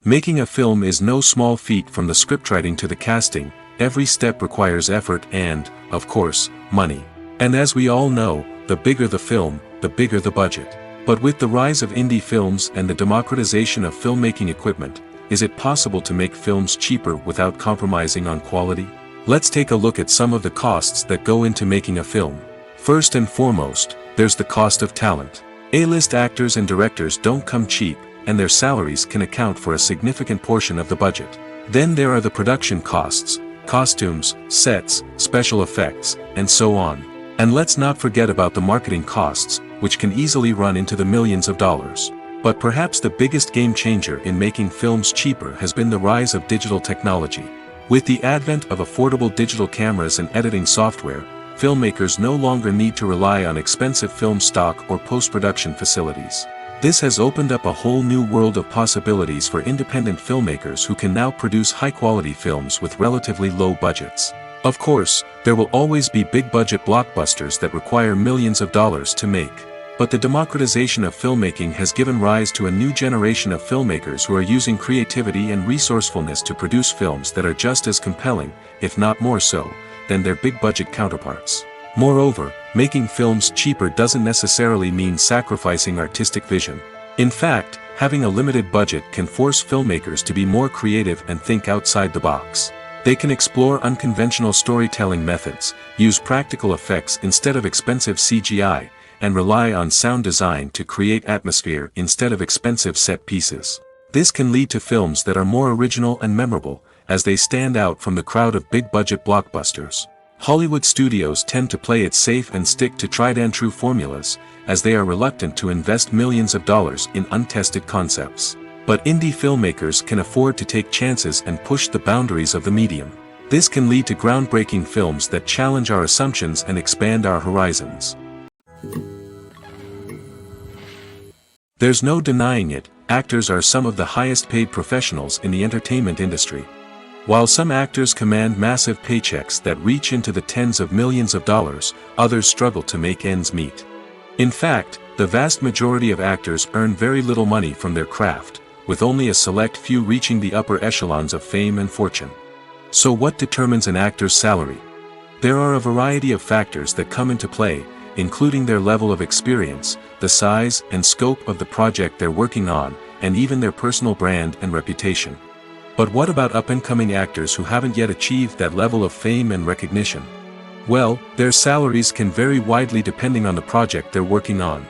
Making a film is no small feat. From the scriptwriting to the casting, every step requires effort and, of course, money. And as we all know, the bigger the film, the bigger the budget. But with the rise of indie films and the democratization of filmmaking equipment, is it possible to make films cheaper without compromising on quality? Let's take a look at some of the costs that go into making a film. First and foremost, there's the cost of talent. A-list actors and directors don't come cheap, and their salaries can account for a significant portion of the budget. Then there are the production costs, costumes, sets, special effects, and so on. And let's not forget about the marketing costs, which can easily run into the millions of dollars. But perhaps the biggest game changer in making films cheaper has been the rise of digital technology. With the advent of affordable digital cameras and editing software, filmmakers no longer need to rely on expensive film stock or post-production facilities. This has opened up a whole new world of possibilities for independent filmmakers who can now produce high-quality films with relatively low budgets. Of course, there will always be big-budget blockbusters that require millions of dollars to make. But the democratization of filmmaking has given rise to a new generation of filmmakers who are using creativity and resourcefulness to produce films that are just as compelling, if not more so, than their big-budget counterparts. Moreover, making films cheaper doesn't necessarily mean sacrificing artistic vision. In fact, having a limited budget can force filmmakers to be more creative and think outside the box. They can explore unconventional storytelling methods, use practical effects instead of expensive CGI, and rely on sound design to create atmosphere instead of expensive set pieces. This can lead to films that are more original and memorable, as they stand out from the crowd of big-budget blockbusters. Hollywood studios tend to play it safe and stick to tried-and-true formulas, as they are reluctant to invest millions of dollars in untested concepts. But indie filmmakers can afford to take chances and push the boundaries of the medium. This can lead to groundbreaking films that challenge our assumptions and expand our horizons. There's no denying it, actors are some of the highest-paid professionals in the entertainment industry. While some actors command massive paychecks that reach into the tens of millions of dollars, others struggle to make ends meet. In fact, the vast majority of actors earn very little money from their craft, with only a select few reaching the upper echelons of fame and fortune. So what determines an actor's salary? There are a variety of factors that come into play, including their level of experience, the size and scope of the project they're working on, and even their personal brand and reputation. But what about up-and-coming actors who haven't yet achieved that level of fame and recognition? Well, their salaries can vary widely depending on the project they're working on.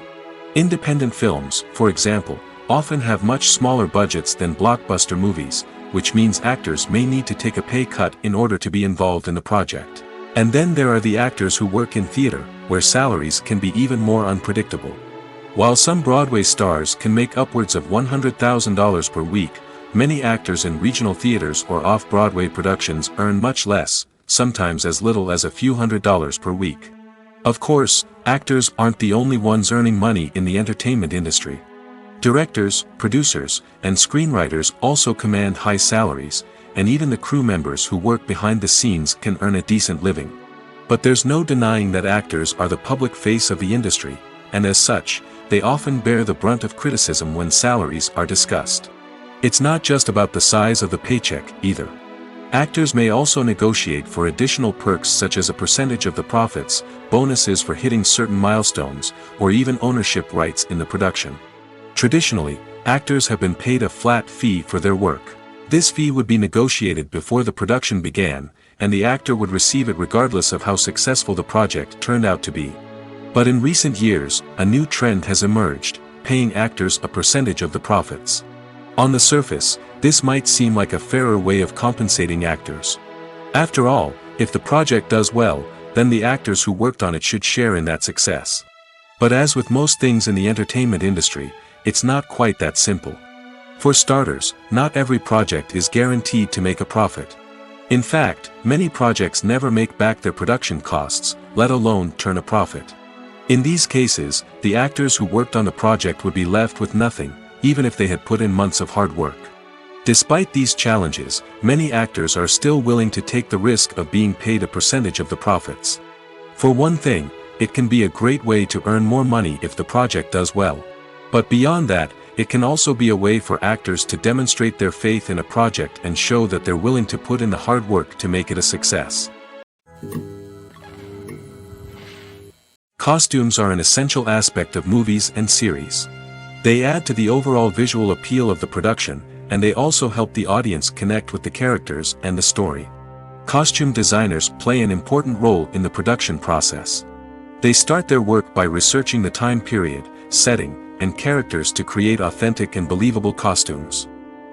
Independent films, for example, often have much smaller budgets than blockbuster movies, which means actors may need to take a pay cut in order to be involved in the project. And then there are the actors who work in theater, where salaries can be even more unpredictable. While some Broadway stars can make upwards of $100,000 per week, many actors in regional theaters or off-Broadway productions earn much less, sometimes as little as a few $100s per week. Of course, actors aren't the only ones earning money in the entertainment industry. Directors, producers, and screenwriters also command high salaries, and even the crew members who work behind the scenes can earn a decent living. But there's no denying that actors are the public face of the industry, and as such, they often bear the brunt of criticism when salaries are discussed. It's not just about the size of the paycheck, either. Actors may also negotiate for additional perks such as a percentage of the profits, bonuses for hitting certain milestones, or even ownership rights in the production. Traditionally, actors have been paid a flat fee for their work. This fee would be negotiated before the production began, and the actor would receive it regardless of how successful the project turned out to be. But in recent years, a new trend has emerged, paying actors a percentage of the profits. On the surface, this might seem like a fairer way of compensating actors. After all, if the project does well, then the actors who worked on it should share in that success. But as with most things in the entertainment industry, it's not quite that simple. For starters, not every project is guaranteed to make a profit. In fact, many projects never make back their production costs, let alone turn a profit. In these cases, the actors who worked on the project would be left with nothing, even if they had put in months of hard work. Despite these challenges, many actors are still willing to take the risk of being paid a percentage of the profits. For one thing, it can be a great way to earn more money if the project does well. But beyond that, it can also be a way for actors to demonstrate their faith in a project and show that they're willing to put in the hard work to make it a success. Costumes are an essential aspect of movies and series. They add to the overall visual appeal of the production, and they also help the audience connect with the characters and the story. Costume designers play an important role in the production process. They start their work by researching the time period, setting, and characters to create authentic and believable costumes.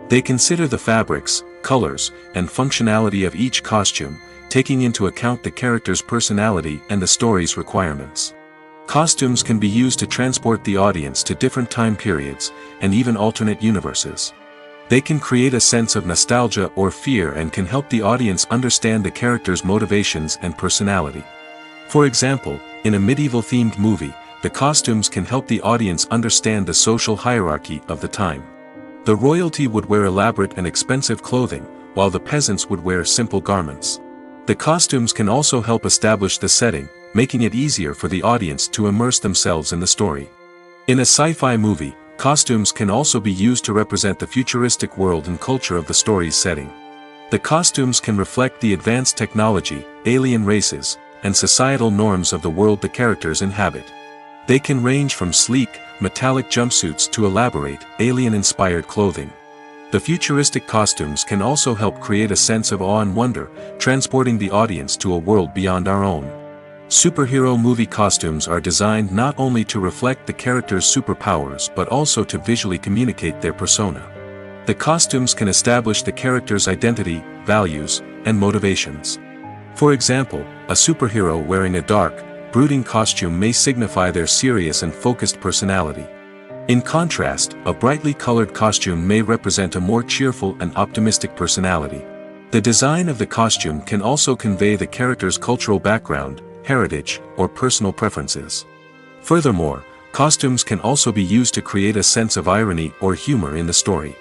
They consider the fabrics, colors, and functionality of each costume, taking into account the character's personality and the story's requirements. Costumes can be used to transport the audience to different time periods, and even alternate universes. They can create a sense of nostalgia or fear and can help the audience understand the character's motivations and personality. For example, in a medieval-themed movie, the costumes can help the audience understand the social hierarchy of the time. The royalty would wear elaborate and expensive clothing, while the peasants would wear simple garments. The costumes can also help establish the setting, making it easier for the audience to immerse themselves in the story. In a sci-fi movie, costumes can also be used to represent the futuristic world and culture of the story's setting. The costumes can reflect the advanced technology, alien races, and societal norms of the world the characters inhabit. They can range from sleek, metallic jumpsuits to elaborate, alien-inspired clothing. The futuristic costumes can also help create a sense of awe and wonder, transporting the audience to a world beyond our own. Superhero movie costumes are designed not only to reflect the character's superpowers but also to visually communicate their persona. The costumes can establish the character's identity, values, and motivations. For example, a superhero wearing a dark, brooding costume may signify their serious and focused personality. In contrast, a brightly colored costume may represent a more cheerful and optimistic personality. The design of the costume can also convey the character's cultural background, heritage, or personal preferences. Furthermore, costumes can also be used to create a sense of irony or humor in the story.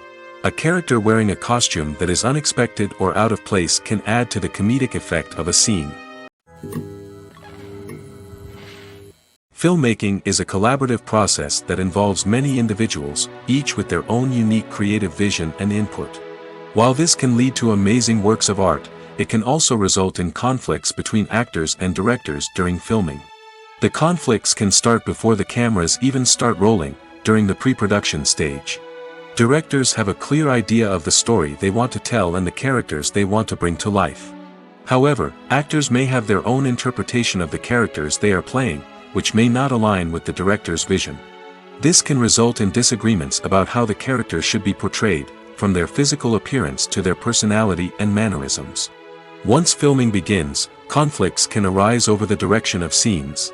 A character wearing a costume that is unexpected or out of place can add to the comedic effect of a scene. Filmmaking is a collaborative process that involves many individuals, each with their own unique creative vision and input. While this can lead to amazing works of art, it can also result in conflicts between actors and directors during filming. The conflicts can start before the cameras even start rolling, during the pre-production stage. Directors have a clear idea of the story they want to tell and the characters they want to bring to life. However, actors may have their own interpretation of the characters they are playing, which may not align with the director's vision. This can result in disagreements about how the characters should be portrayed, from their physical appearance to their personality and mannerisms. Once filming begins, conflicts can arise over the direction of scenes.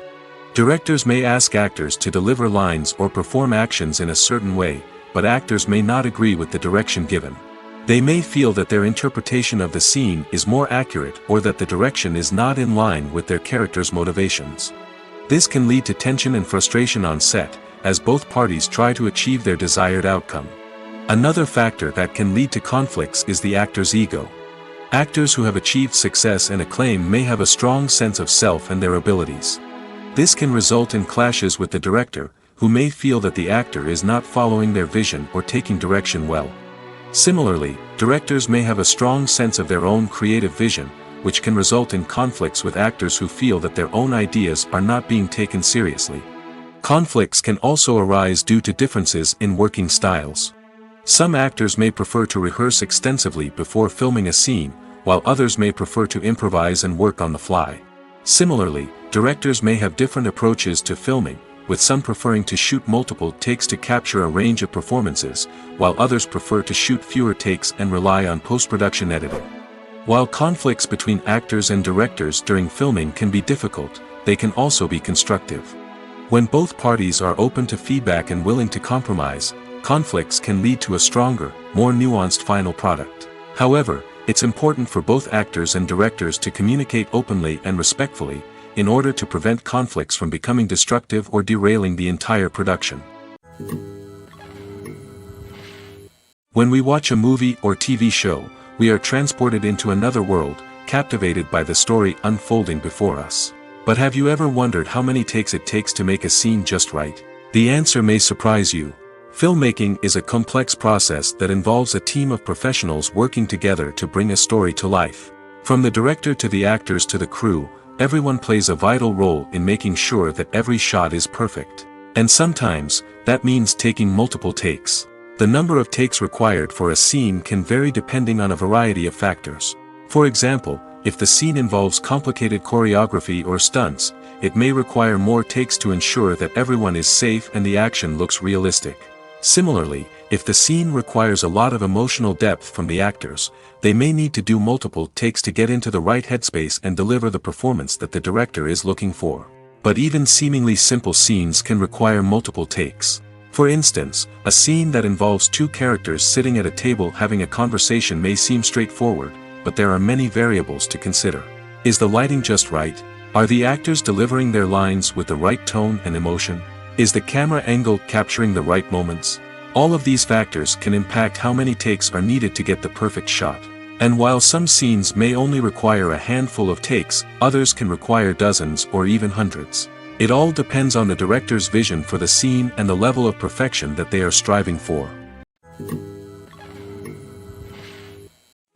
Directors may ask actors to deliver lines or perform actions in a certain way, but actors may not agree with the direction given. They may feel that their interpretation of the scene is more accurate or that the direction is not in line with their character's motivations. This can lead to tension and frustration on set, as both parties try to achieve their desired outcome. Another factor that can lead to conflicts is the actor's ego. Actors who have achieved success and acclaim may have a strong sense of self and their abilities. This can result in clashes with the director, who may feel that the actor is not following their vision or taking direction well. Similarly, directors may have a strong sense of their own creative vision, which can result in conflicts with actors who feel that their own ideas are not being taken seriously. Conflicts can also arise due to differences in working styles. Some actors may prefer to rehearse extensively before filming a scene, while others may prefer to improvise and work on the fly. Similarly, directors may have different approaches to filming, with some preferring to shoot multiple takes to capture a range of performances, while others prefer to shoot fewer takes and rely on post-production editing. While conflicts between actors and directors during filming can be difficult, they can also be constructive. When both parties are open to feedback and willing to compromise, conflicts can lead to a stronger, more nuanced final product. However, it's important for both actors and directors to communicate openly and respectfully, in order to prevent conflicts from becoming destructive or derailing the entire production. When we watch a movie or TV show, we are transported into another world, captivated by the story unfolding before us. But have you ever wondered how many takes it takes to make a scene just right? The answer may surprise you. Filmmaking is a complex process that involves a team of professionals working together to bring a story to life. From the director to the actors to the crew, everyone plays a vital role in making sure that every shot is perfect. And sometimes, that means taking multiple takes. The number of takes required for a scene can vary depending on a variety of factors. For example, if the scene involves complicated choreography or stunts, it may require more takes to ensure that everyone is safe and the action looks realistic. Similarly, if the scene requires a lot of emotional depth from the actors, they may need to do multiple takes to get into the right headspace and deliver the performance that the director is looking for. But even seemingly simple scenes can require multiple takes. For instance, a scene that involves two characters sitting at a table having a conversation may seem straightforward, but there are many variables to consider. Is the lighting just right? Are the actors delivering their lines with the right tone and emotion? Is the camera angle capturing the right moments? All of these factors can impact how many takes are needed to get the perfect shot. And while some scenes may only require a handful of takes, others can require dozens or even hundreds. It all depends on the director's vision for the scene and the level of perfection that they are striving for.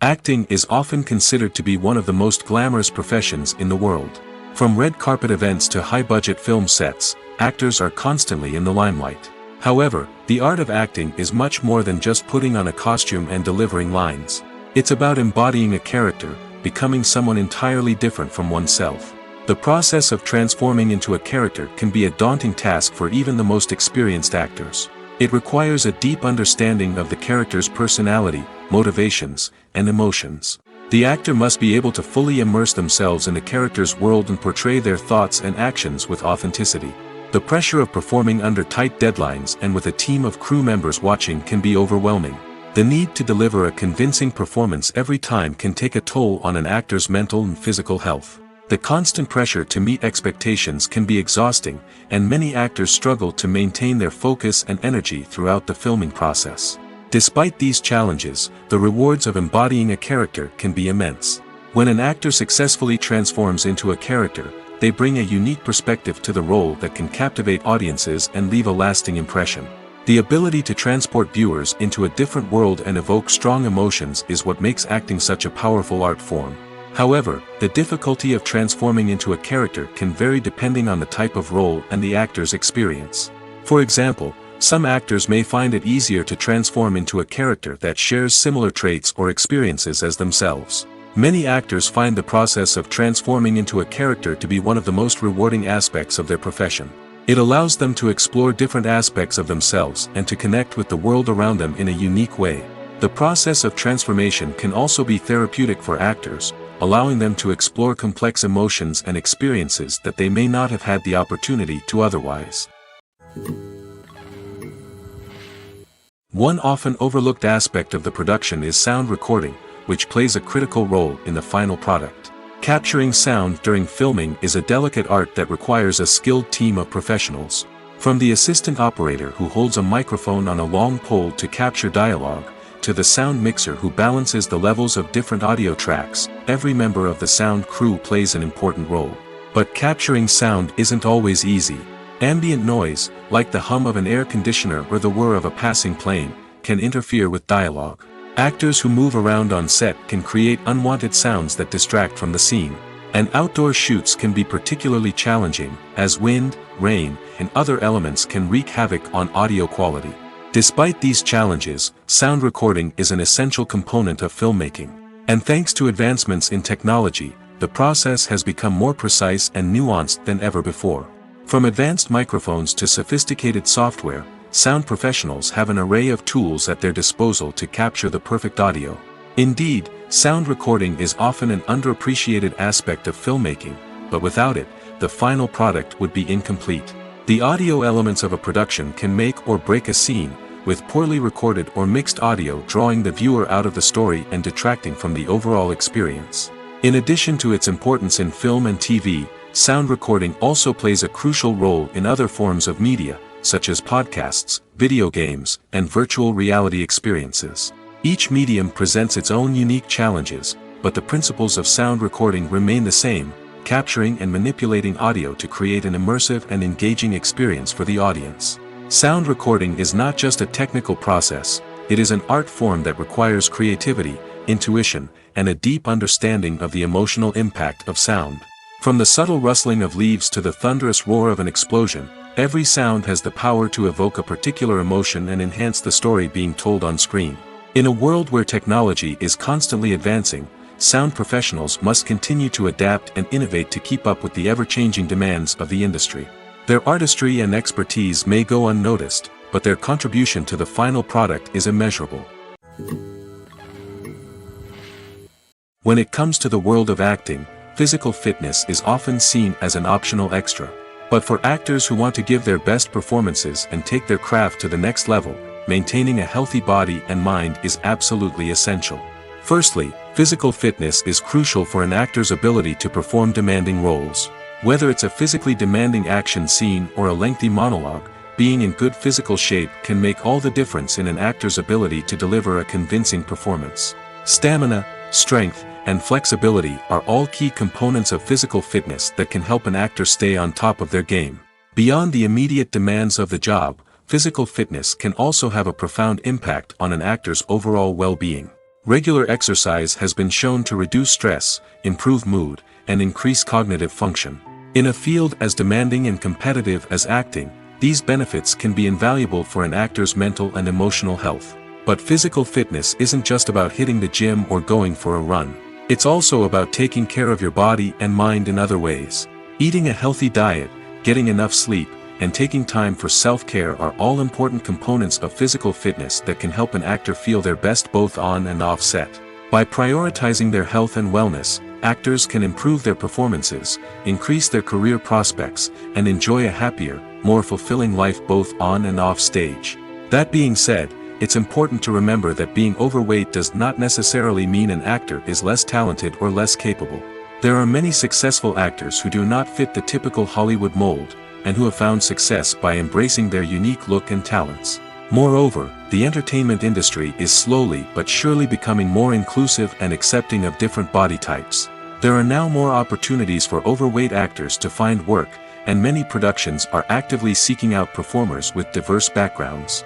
Acting is often considered to be one of the most glamorous professions in the world. From red carpet events to high-budget film sets, actors are constantly in the limelight. However, the art of acting is much more than just putting on a costume and delivering lines. It's about embodying a character, becoming someone entirely different from oneself. The process of transforming into a character can be a daunting task for even the most experienced actors. It requires a deep understanding of the character's personality, motivations, and emotions. The actor must be able to fully immerse themselves in the character's world and portray their thoughts and actions with authenticity. The pressure of performing under tight deadlines and with a team of crew members watching can be overwhelming. The need to deliver a convincing performance every time can take a toll on an actor's mental and physical health. The constant pressure to meet expectations can be exhausting, and many actors struggle to maintain their focus and energy throughout the filming process. Despite these challenges, the rewards of embodying a character can be immense. When an actor successfully transforms into a character, they bring a unique perspective to the role that can captivate audiences and leave a lasting impression. The ability to transport viewers into a different world and evoke strong emotions is what makes acting such a powerful art form. However, the difficulty of transforming into a character can vary depending on the type of role and the actor's experience. For example, some actors may find it easier to transform into a character that shares similar traits or experiences as themselves. Many actors find the process of transforming into a character to be one of the most rewarding aspects of their profession. It allows them to explore different aspects of themselves and to connect with the world around them in a unique way. The process of transformation can also be therapeutic for actors, allowing them to explore complex emotions and experiences that they may not have had the opportunity to otherwise. One often overlooked aspect of the production is sound recording, which plays a critical role in the final product. Capturing sound during filming is a delicate art that requires a skilled team of professionals. From the assistant operator who holds a microphone on a long pole to capture dialogue, to the sound mixer who balances the levels of different audio tracks, every member of the sound crew plays an important role. But capturing sound isn't always easy. Ambient noise, like the hum of an air conditioner or the whir of a passing plane, can interfere with dialogue. Actors who move around on set can create unwanted sounds that distract from the scene. And outdoor shoots can be particularly challenging, as wind, rain, and other elements can wreak havoc on audio quality. Despite these challenges, sound recording is an essential component of filmmaking. And thanks to advancements in technology, the process has become more precise and nuanced than ever before. From advanced microphones to sophisticated software, sound professionals have an array of tools at their disposal to capture the perfect audio. Indeed, sound recording is often an underappreciated aspect of filmmaking, but without it, the final product would be incomplete. The audio elements of a production can make or break a scene, with poorly recorded or mixed audio drawing the viewer out of the story and detracting from the overall experience. In addition to its importance in film and TV, sound recording also plays a crucial role in other forms of media, such as podcasts, video games, and virtual reality experiences. Each medium presents its own unique challenges, but the principles of sound recording remain the same, capturing and manipulating audio to create an immersive and engaging experience for the audience. Sound recording is not just a technical process, it is an art form that requires creativity, intuition, and a deep understanding of the emotional impact of sound. From the subtle rustling of leaves to the thunderous roar of an explosion, every sound has the power to evoke a particular emotion and enhance the story being told on screen. In a world where technology is constantly advancing, sound professionals must continue to adapt and innovate to keep up with the ever-changing demands of the industry. Their artistry and expertise may go unnoticed, but their contribution to the final product is immeasurable. When it comes to the world of acting, physical fitness is often seen as an optional extra. But for actors who want to give their best performances and take their craft to the next level, maintaining a healthy body and mind is absolutely essential. Firstly, physical fitness is crucial for an actor's ability to perform demanding roles. Whether it's a physically demanding action scene or a lengthy monologue, being in good physical shape can make all the difference in an actor's ability to deliver a convincing performance. Stamina, strength, and flexibility are all key components of physical fitness that can help an actor stay on top of their game. Beyond the immediate demands of the job, physical fitness can also have a profound impact on an actor's overall well-being. Regular exercise has been shown to reduce stress, improve mood, and increase cognitive function. In a field as demanding and competitive as acting, these benefits can be invaluable for an actor's mental and emotional health. But physical fitness isn't just about hitting the gym or going for a run. It's also about taking care of your body and mind in other ways. Eating a healthy diet, getting enough sleep, and taking time for self-care are all important components of physical fitness that can help an actor feel their best both on and off set. By prioritizing their health and wellness, actors can improve their performances, increase their career prospects, and enjoy a happier, more fulfilling life both on and off stage. That being said, it's important to remember that being overweight does not necessarily mean an actor is less talented or less capable. There are many successful actors who do not fit the typical Hollywood mold, and who have found success by embracing their unique look and talents. Moreover, the entertainment industry is slowly but surely becoming more inclusive and accepting of different body types. There are now more opportunities for overweight actors to find work, and many productions are actively seeking out performers with diverse backgrounds.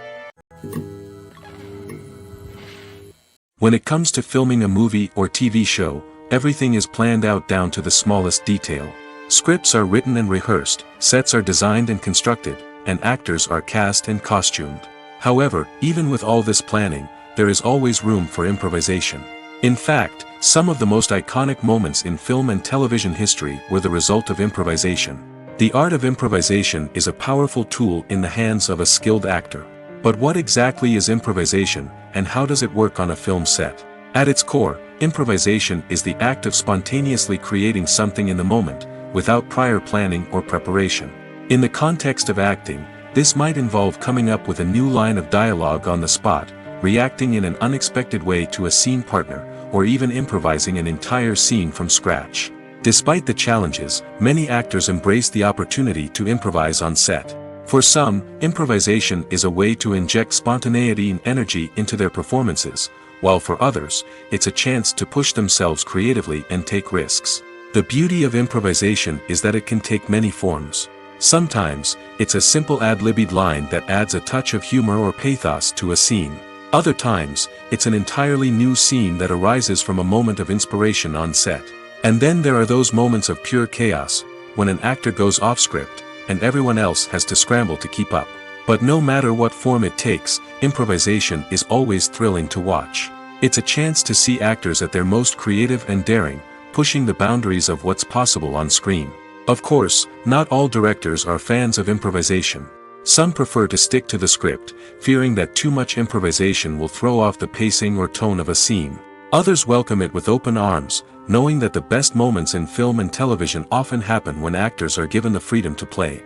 When it comes to filming a movie or TV show, everything is planned out down to the smallest detail. Scripts are written and rehearsed, sets are designed and constructed, and actors are cast and costumed. However, even with all this planning, there is always room for improvisation. In fact, some of the most iconic moments in film and television history were the result of improvisation. The art of improvisation is a powerful tool in the hands of a skilled actor. But what exactly is improvisation, and how does it work on a film set? At its core, improvisation is the act of spontaneously creating something in the moment, without prior planning or preparation. In the context of acting, this might involve coming up with a new line of dialogue on the spot, reacting in an unexpected way to a scene partner, or even improvising an entire scene from scratch. Despite the challenges, many actors embrace the opportunity to improvise on set. For some, improvisation is a way to inject spontaneity and energy into their performances, while for others, it's a chance to push themselves creatively and take risks. The beauty of improvisation is that it can take many forms. Sometimes, it's a simple ad-libbed line that adds a touch of humor or pathos to a scene. Other times, it's an entirely new scene that arises from a moment of inspiration on set. And then there are those moments of pure chaos, when an actor goes off script, and everyone else has to scramble to keep up. But no matter what form it takes, improvisation is always thrilling to watch. It's a chance to see actors at their most creative and daring, pushing the boundaries of what's possible on screen. Of course, not all directors are fans of improvisation. Some prefer to stick to the script, fearing that too much improvisation will throw off the pacing or tone of a scene. Others welcome it with open arms, knowing that the best moments in film and television often happen when actors are given the freedom to play.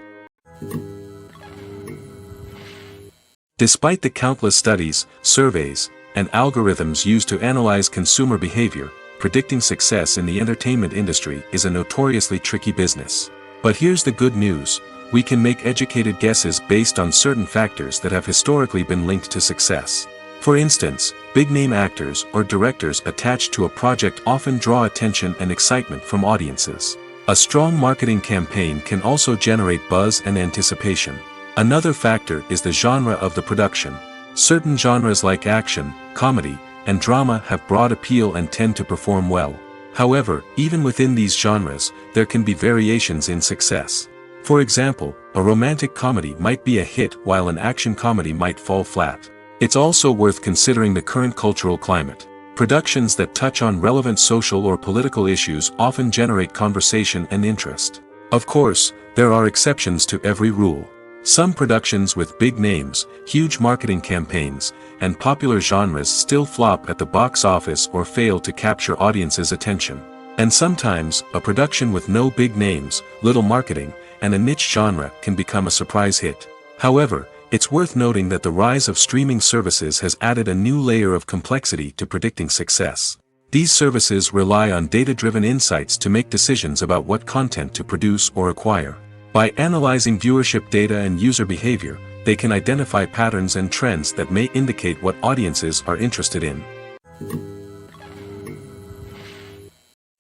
Despite the countless studies, surveys, and algorithms used to analyze consumer behavior, predicting success in the entertainment industry is a notoriously tricky business. But here's the good news: we can make educated guesses based on certain factors that have historically been linked to success. For instance, big-name actors or directors attached to a project often draw attention and excitement from audiences. A strong marketing campaign can also generate buzz and anticipation. Another factor is the genre of the production. Certain genres like action, comedy, and drama have broad appeal and tend to perform well. However, even within these genres, there can be variations in success. For example, a romantic comedy might be a hit while an action comedy might fall flat. It's also worth considering the current cultural climate. Productions that touch on relevant social or political issues often generate conversation and interest. Of course, there are exceptions to every rule. Some productions with big names, huge marketing campaigns, and popular genres still flop at the box office or fail to capture audiences' attention. And sometimes, a production with no big names, little marketing, and a niche genre can become a surprise hit. However, it's worth noting that the rise of streaming services has added a new layer of complexity to predicting success. These services rely on data-driven insights to make decisions about what content to produce or acquire. By analyzing viewership data and user behavior, they can identify patterns and trends that may indicate what audiences are interested in.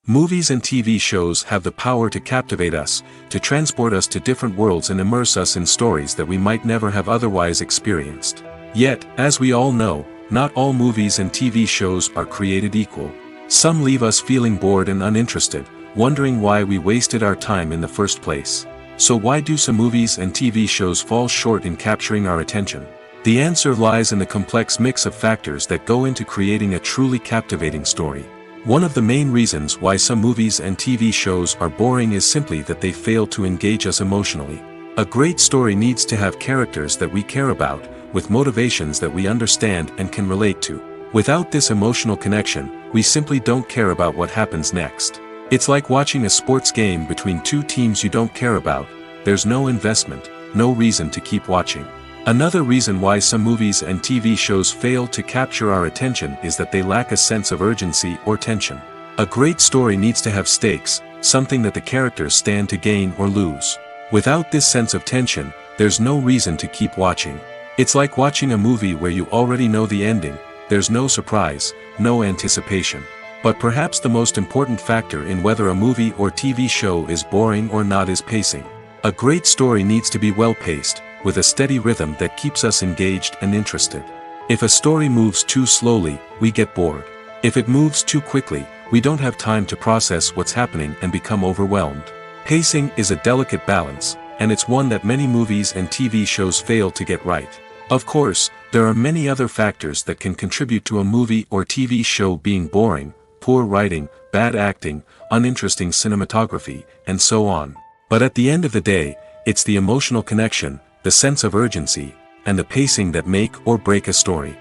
Movies and TV shows have the power to captivate us, to transport us to different worlds and immerse us in stories that we might never have otherwise experienced. Yet, as we all know, not all movies and TV shows are created equal. Some leave us feeling bored and uninterested, wondering why we wasted our time in the first place. So why do some movies and TV shows fall short in capturing our attention? The answer lies in the complex mix of factors that go into creating a truly captivating story. One of the main reasons why some movies and TV shows are boring is simply that they fail to engage us emotionally. A great story needs to have characters that we care about, with motivations that we understand and can relate to. Without this emotional connection, we simply don't care about what happens next. It's like watching a sports game between two teams you don't care about. There's no investment, no reason to keep watching. Another reason why some movies and TV shows fail to capture our attention is that they lack a sense of urgency or tension. A great story needs to have stakes, something that the characters stand to gain or lose. Without this sense of tension, there's no reason to keep watching. It's like watching a movie where you already know the ending. There's no surprise, no anticipation. But perhaps the most important factor in whether a movie or TV show is boring or not is pacing. A great story needs to be well-paced, with a steady rhythm that keeps us engaged and interested. If a story moves too slowly, we get bored. If it moves too quickly, we don't have time to process what's happening and become overwhelmed. Pacing is a delicate balance, and it's one that many movies and TV shows fail to get right. Of course, there are many other factors that can contribute to a movie or TV show being boring: poor writing, bad acting, uninteresting cinematography, and so on. But at the end of the day, it's the emotional connection, the sense of urgency, and the pacing that make or break a story.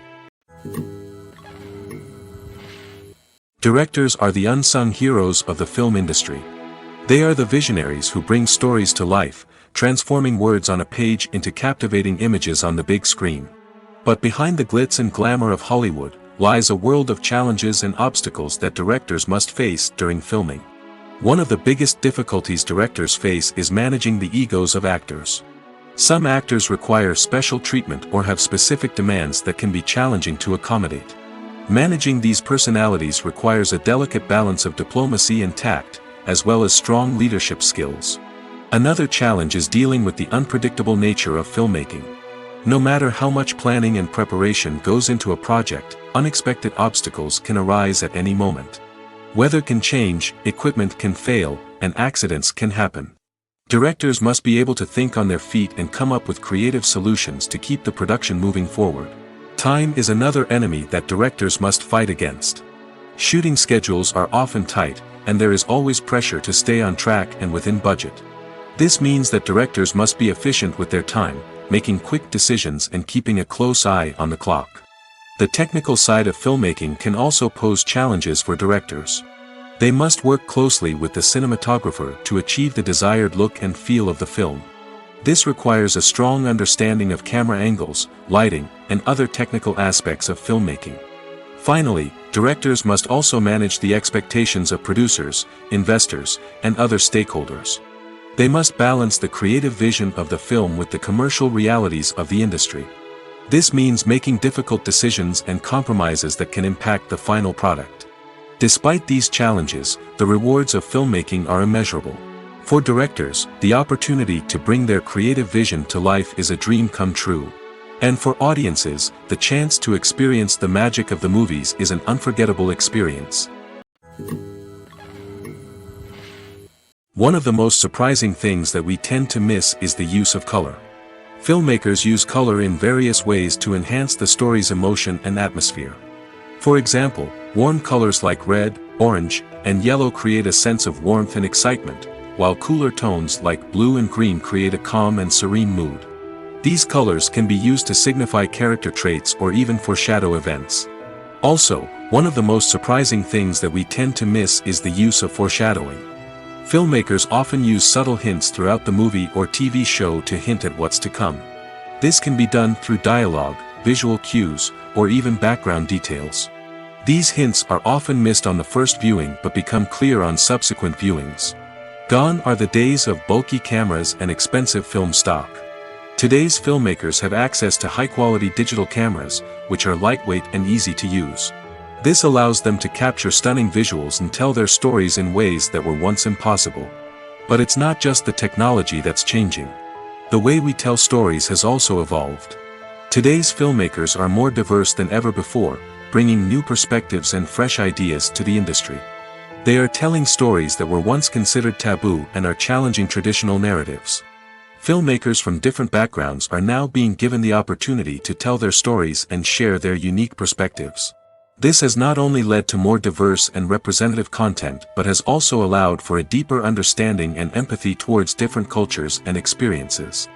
Directors are the unsung heroes of the film industry. They are the visionaries who bring stories to life, transforming words on a page into captivating images on the big screen. But behind the glitz and glamour of Hollywood lies a world of challenges and obstacles that directors must face during filming. One of the biggest difficulties directors face is managing the egos of actors. Some actors require special treatment or have specific demands that can be challenging to accommodate. Managing these personalities requires a delicate balance of diplomacy and tact, as well as strong leadership skills. Another challenge is dealing with the unpredictable nature of filmmaking. No matter how much planning and preparation goes into a project, unexpected obstacles can arise at any moment. Weather can change, equipment can fail, and accidents can happen. Directors must be able to think on their feet and come up with creative solutions to keep the production moving forward. Time is another enemy that directors must fight against. Shooting schedules are often tight, and there is always pressure to stay on track and within budget. This means that directors must be efficient with their time, making quick decisions and keeping a close eye on the clock. The technical side of filmmaking can also pose challenges for directors. They must work closely with the cinematographer to achieve the desired look and feel of the film. This requires a strong understanding of camera angles, lighting, and other technical aspects of filmmaking. Finally, directors must also manage the expectations of producers, investors, and other stakeholders. They must balance the creative vision of the film with the commercial realities of the industry. This means making difficult decisions and compromises that can impact the final product. Despite these challenges, the rewards of filmmaking are immeasurable. For directors, the opportunity to bring their creative vision to life is a dream come true. And for audiences, the chance to experience the magic of the movies is an unforgettable experience. One of the most surprising things that we tend to miss is the use of color. Filmmakers use color in various ways to enhance the story's emotion and atmosphere. For example, warm colors like red, orange, and yellow create a sense of warmth and excitement, while cooler tones like blue and green create a calm and serene mood. These colors can be used to signify character traits or even foreshadow events. Also, one of the most surprising things that we tend to miss is the use of foreshadowing. Filmmakers often use subtle hints throughout the movie or TV show to hint at what's to come. This can be done through dialogue, visual cues, or even background details. These hints are often missed on the first viewing but become clear on subsequent viewings. Gone are the days of bulky cameras and expensive film stock. Today's filmmakers have access to high-quality digital cameras, which are lightweight and easy to use. This allows them to capture stunning visuals and tell their stories in ways that were once impossible. But it's not just the technology that's changing. The way we tell stories has also evolved. Today's filmmakers are more diverse than ever before, bringing new perspectives and fresh ideas to the industry. They are telling stories that were once considered taboo and are challenging traditional narratives. Filmmakers from different backgrounds are now being given the opportunity to tell their stories and share their unique perspectives. This has not only led to more diverse and representative content but has also allowed for a deeper understanding and empathy towards different cultures and experiences.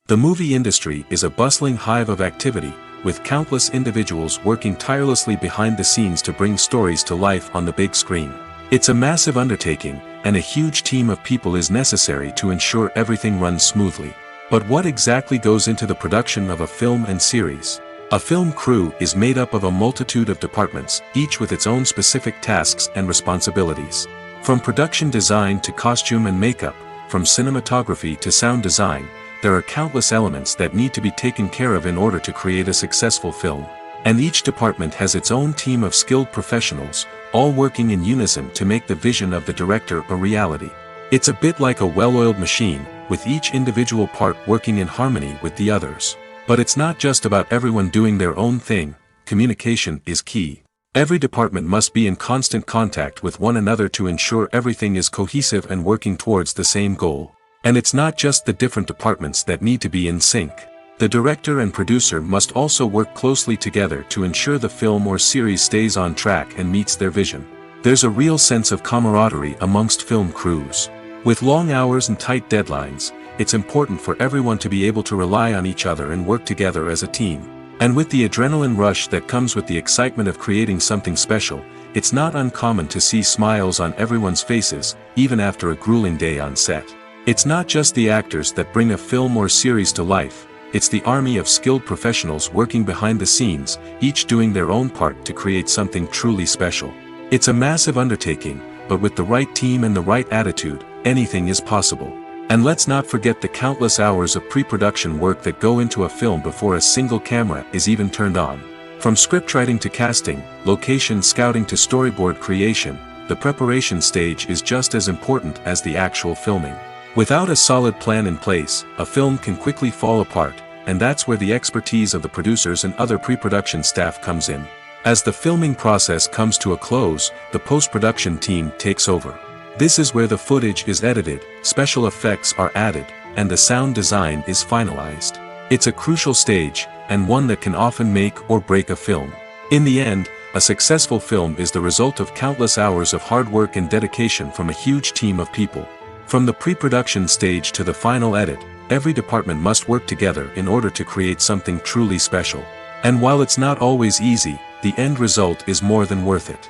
The movie industry is a bustling hive of activity, with countless individuals working tirelessly behind the scenes to bring stories to life on the big screen. It's a massive undertaking, and a huge team of people is necessary to ensure everything runs smoothly. But what exactly goes into the production of a film and series? A film crew is made up of a multitude of departments, each with its own specific tasks and responsibilities. From production design to costume and makeup, from cinematography to sound design, there are countless elements that need to be taken care of in order to create a successful film. And each department has its own team of skilled professionals, all working in unison to make the vision of the director a reality. It's a bit like a well-oiled machine, with each individual part working in harmony with the others. But it's not just about everyone doing their own thing. Communication is key. Every department must be in constant contact with one another to ensure everything is cohesive and working towards the same goal. And it's not just the different departments that need to be in sync. The director and producer must also work closely together to ensure the film or series stays on track and meets their vision. There's a real sense of camaraderie amongst film crews. With long hours and tight deadlines, it's important for everyone to be able to rely on each other and work together as a team. And with the adrenaline rush that comes with the excitement of creating something special, it's not uncommon to see smiles on everyone's faces, even after a grueling day on set. It's not just the actors that bring a film or series to life. It's the army of skilled professionals working behind the scenes, each doing their own part to create something truly special. It's a massive undertaking, but with the right team and the right attitude, anything is possible. And let's not forget the countless hours of pre-production work that go into a film before a single camera is even turned on. From scriptwriting to casting, location scouting to storyboard creation, the preparation stage is just as important as the actual filming. Without a solid plan in place, a film can quickly fall apart, and that's where the expertise of the producers and other pre-production staff comes in. As the filming process comes to a close, the post-production team takes over. This is where the footage is edited, special effects are added, and the sound design is finalized. It's a crucial stage, and one that can often make or break a film. In the end, a successful film is the result of countless hours of hard work and dedication from a huge team of people. From the pre-production stage to the final edit, every department must work together in order to create something truly special. And while it's not always easy, the end result is more than worth it.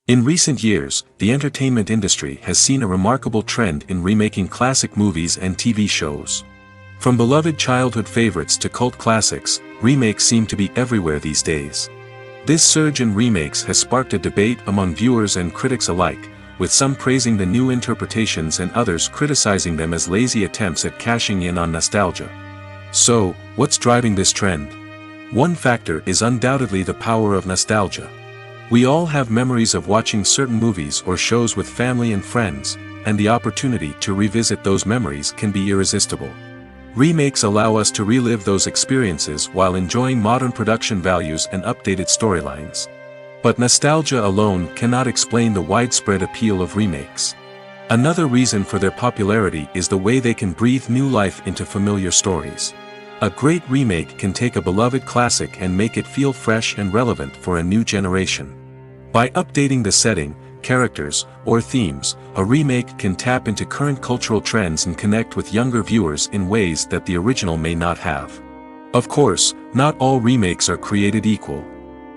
In recent years, the entertainment industry has seen a remarkable trend in remaking classic movies and TV shows. From beloved childhood favorites to cult classics, remakes seem to be everywhere these days. This surge in remakes has sparked a debate among viewers and critics alike, with some praising the new interpretations and others criticizing them as lazy attempts at cashing in on nostalgia. So, what's driving this trend? One factor is undoubtedly the power of nostalgia. We all have memories of watching certain movies or shows with family and friends, and the opportunity to revisit those memories can be irresistible. Remakes allow us to relive those experiences while enjoying modern production values and updated storylines. But nostalgia alone cannot explain the widespread appeal of remakes. Another reason for their popularity is the way they can breathe new life into familiar stories. A great remake can take a beloved classic and make it feel fresh and relevant for a new generation. By updating the setting, characters, or themes, a remake can tap into current cultural trends and connect with younger viewers in ways that the original may not have. Of course, not all remakes are created equal.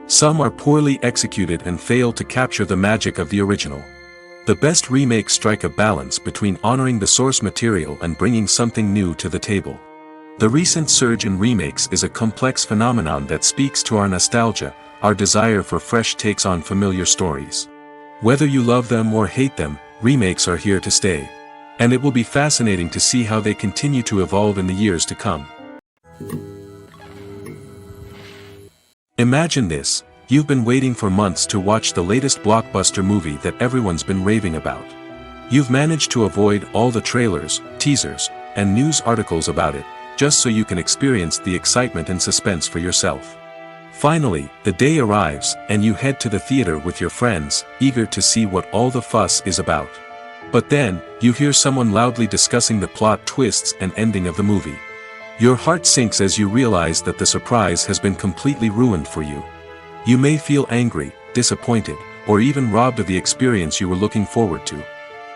Some are poorly executed and fail to capture the magic of the original. The best remakes strike a balance between honoring the source material and bringing something new to the table. The recent surge in remakes is a complex phenomenon that speaks to our nostalgia, our desire for fresh takes on familiar stories. Whether you love them or hate them, remakes are here to stay. And it will be fascinating to see how they continue to evolve in the years to come. Imagine this. You've been waiting for months to watch the latest blockbuster movie that everyone's been raving about. You've managed to avoid all the trailers, teasers, and news articles about it, just so you can experience the excitement and suspense for yourself. Finally, the day arrives, and you head to the theater with your friends, eager to see what all the fuss is about. But then, you hear someone loudly discussing the plot twists and ending of the movie. Your heart sinks as you realize that the surprise has been completely ruined for you. You may feel angry, disappointed, or even robbed of the experience you were looking forward to.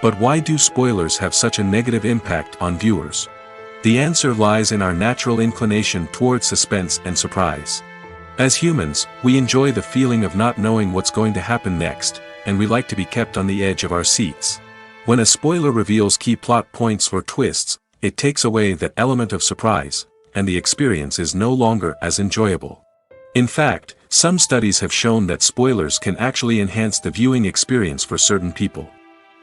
But why do spoilers have such a negative impact on viewers? The answer lies in our natural inclination towards suspense and surprise. As humans, we enjoy the feeling of not knowing what's going to happen next, and we like to be kept on the edge of our seats. When a spoiler reveals key plot points or twists, it takes away that element of surprise, and the experience is no longer as enjoyable. In fact, some studies have shown that spoilers can actually enhance the viewing experience for certain people.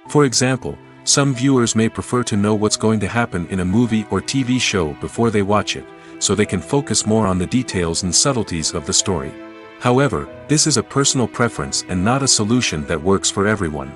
For example, some viewers may prefer to know what's going to happen in a movie or TV show before they watch it, so they can focus more on the details and subtleties of the story. However, this is a personal preference and not a solution that works for everyone.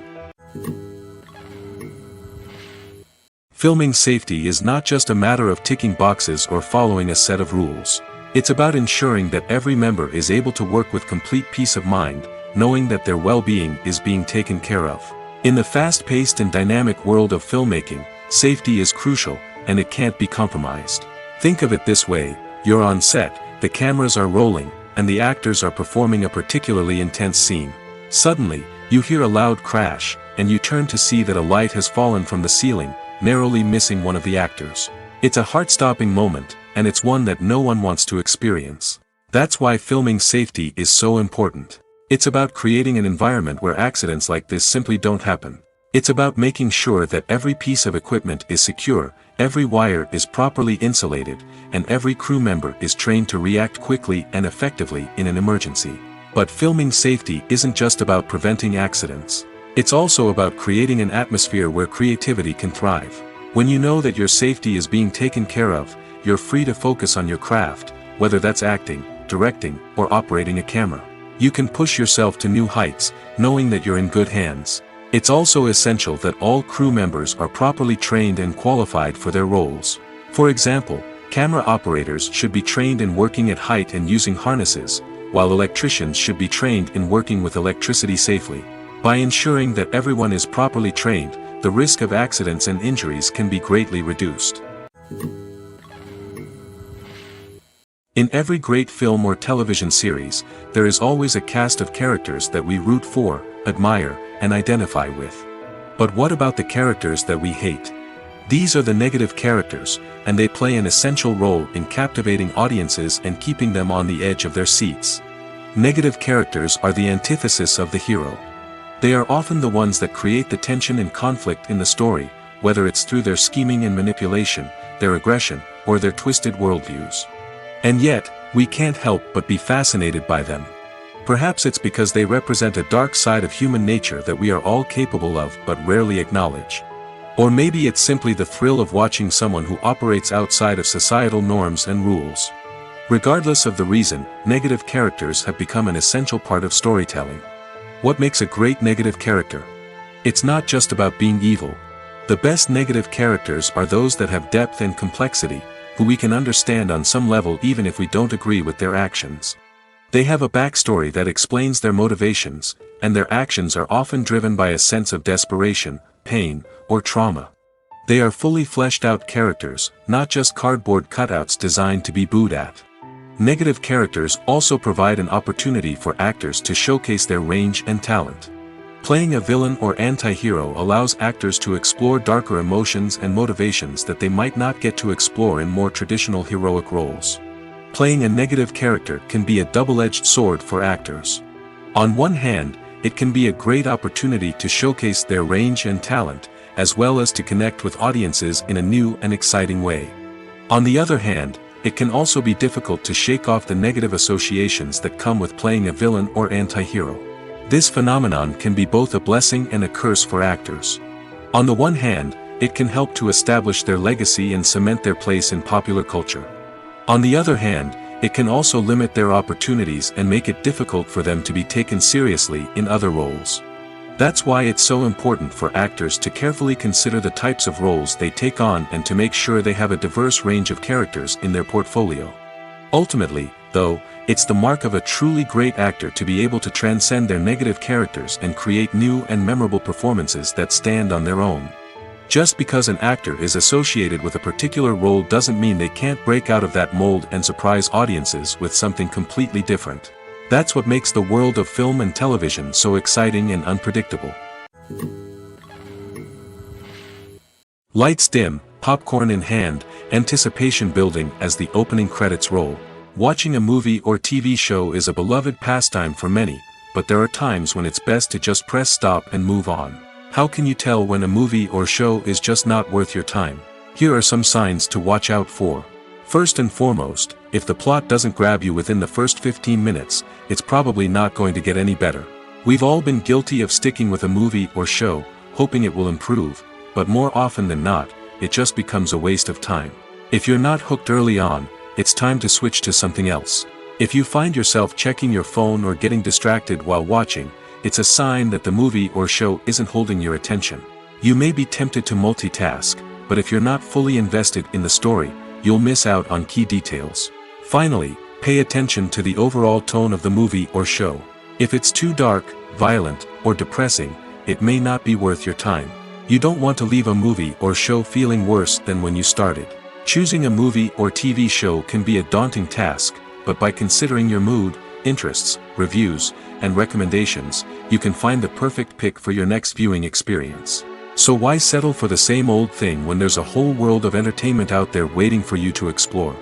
Filming safety is not just a matter of ticking boxes or following a set of rules. It's about ensuring that every member is able to work with complete peace of mind, knowing that their well-being is being taken care of. In the fast-paced and dynamic world of filmmaking, safety is crucial, and it can't be compromised. Think of it this way: you're on set, the cameras are rolling, and the actors are performing a particularly intense scene. Suddenly, you hear a loud crash, and you turn to see that a light has fallen from the ceiling, narrowly missing one of the actors. It's a heart-stopping moment, and it's one that no one wants to experience. That's why filming safety is so important. It's about creating an environment where accidents like this simply don't happen. It's about making sure that every piece of equipment is secure, every wire is properly insulated, and every crew member is trained to react quickly and effectively in an emergency. But filming safety isn't just about preventing accidents. It's also about creating an atmosphere where creativity can thrive. When you know that your safety is being taken care of, you're free to focus on your craft, whether that's acting, directing, or operating a camera. You can push yourself to new heights, knowing that you're in good hands. It's also essential that all crew members are properly trained and qualified for their roles. For example, camera operators should be trained in working at height and using harnesses, while electricians should be trained in working with electricity safely. By ensuring that everyone is properly trained, the risk of accidents and injuries can be greatly reduced. In every great film or television series, there is always a cast of characters that we root for, admire, and identify with. But what about the characters that we hate? These are the negative characters, and they play an essential role in captivating audiences and keeping them on the edge of their seats. Negative characters are the antithesis of the hero. They are often the ones that create the tension and conflict in the story, whether it's through their scheming and manipulation, their aggression, or their twisted worldviews. And yet, we can't help but be fascinated by them. Perhaps it's because they represent a dark side of human nature that we are all capable of but rarely acknowledge. Or maybe it's simply the thrill of watching someone who operates outside of societal norms and rules. Regardless of the reason, negative characters have become an essential part of storytelling. What makes a great negative character? It's not just about being evil. The best negative characters are those that have depth and complexity, who we can understand on some level even if we don't agree with their actions. They have a backstory that explains their motivations, and their actions are often driven by a sense of desperation, pain, or trauma. They are fully fleshed out characters, not just cardboard cutouts designed to be booed at. Negative characters also provide an opportunity for actors to showcase their range and talent. Playing a villain or anti-hero allows actors to explore darker emotions and motivations that they might not get to explore in more traditional heroic roles. Playing a negative character can be a double-edged sword for actors. On one hand, it can be a great opportunity to showcase their range and talent, as well as to connect with audiences in a new and exciting way. On the other hand, it can also be difficult to shake off the negative associations that come with playing a villain or anti-hero. This phenomenon can be both a blessing and a curse for actors. On the one hand, it can help to establish their legacy and cement their place in popular culture. On the other hand, it can also limit their opportunities and make it difficult for them to be taken seriously in other roles. That's why it's so important for actors to carefully consider the types of roles they take on and to make sure they have a diverse range of characters in their portfolio. Ultimately, though, it's the mark of a truly great actor to be able to transcend their negative characters and create new and memorable performances that stand on their own. Just because an actor is associated with a particular role doesn't mean they can't break out of that mold and surprise audiences with something completely different. That's what makes the world of film and television so exciting and unpredictable. Lights dim, popcorn in hand, anticipation building as the opening credits roll. Watching a movie or TV show is a beloved pastime for many, but there are times when it's best to just press stop and move on. How can you tell when a movie or show is just not worth your time? Here are some signs to watch out for. First and foremost, if the plot doesn't grab you within the first 15 minutes, it's probably not going to get any better. We've all been guilty of sticking with a movie or show, hoping it will improve, but more often than not, it just becomes a waste of time. If you're not hooked early on, it's time to switch to something else. If you find yourself checking your phone or getting distracted while watching, it's a sign that the movie or show isn't holding your attention. You may be tempted to multitask, but if you're not fully invested in the story, you'll miss out on key details. Finally, pay attention to the overall tone of the movie or show. If it's too dark, violent, or depressing, it may not be worth your time. You don't want to leave a movie or show feeling worse than when you started. Choosing a movie or TV show can be a daunting task, but by considering your mood, interests, reviews, and recommendations, you can find the perfect pick for your next viewing experience. So why settle for the same old thing when there's a whole world of entertainment out there waiting for you to explore?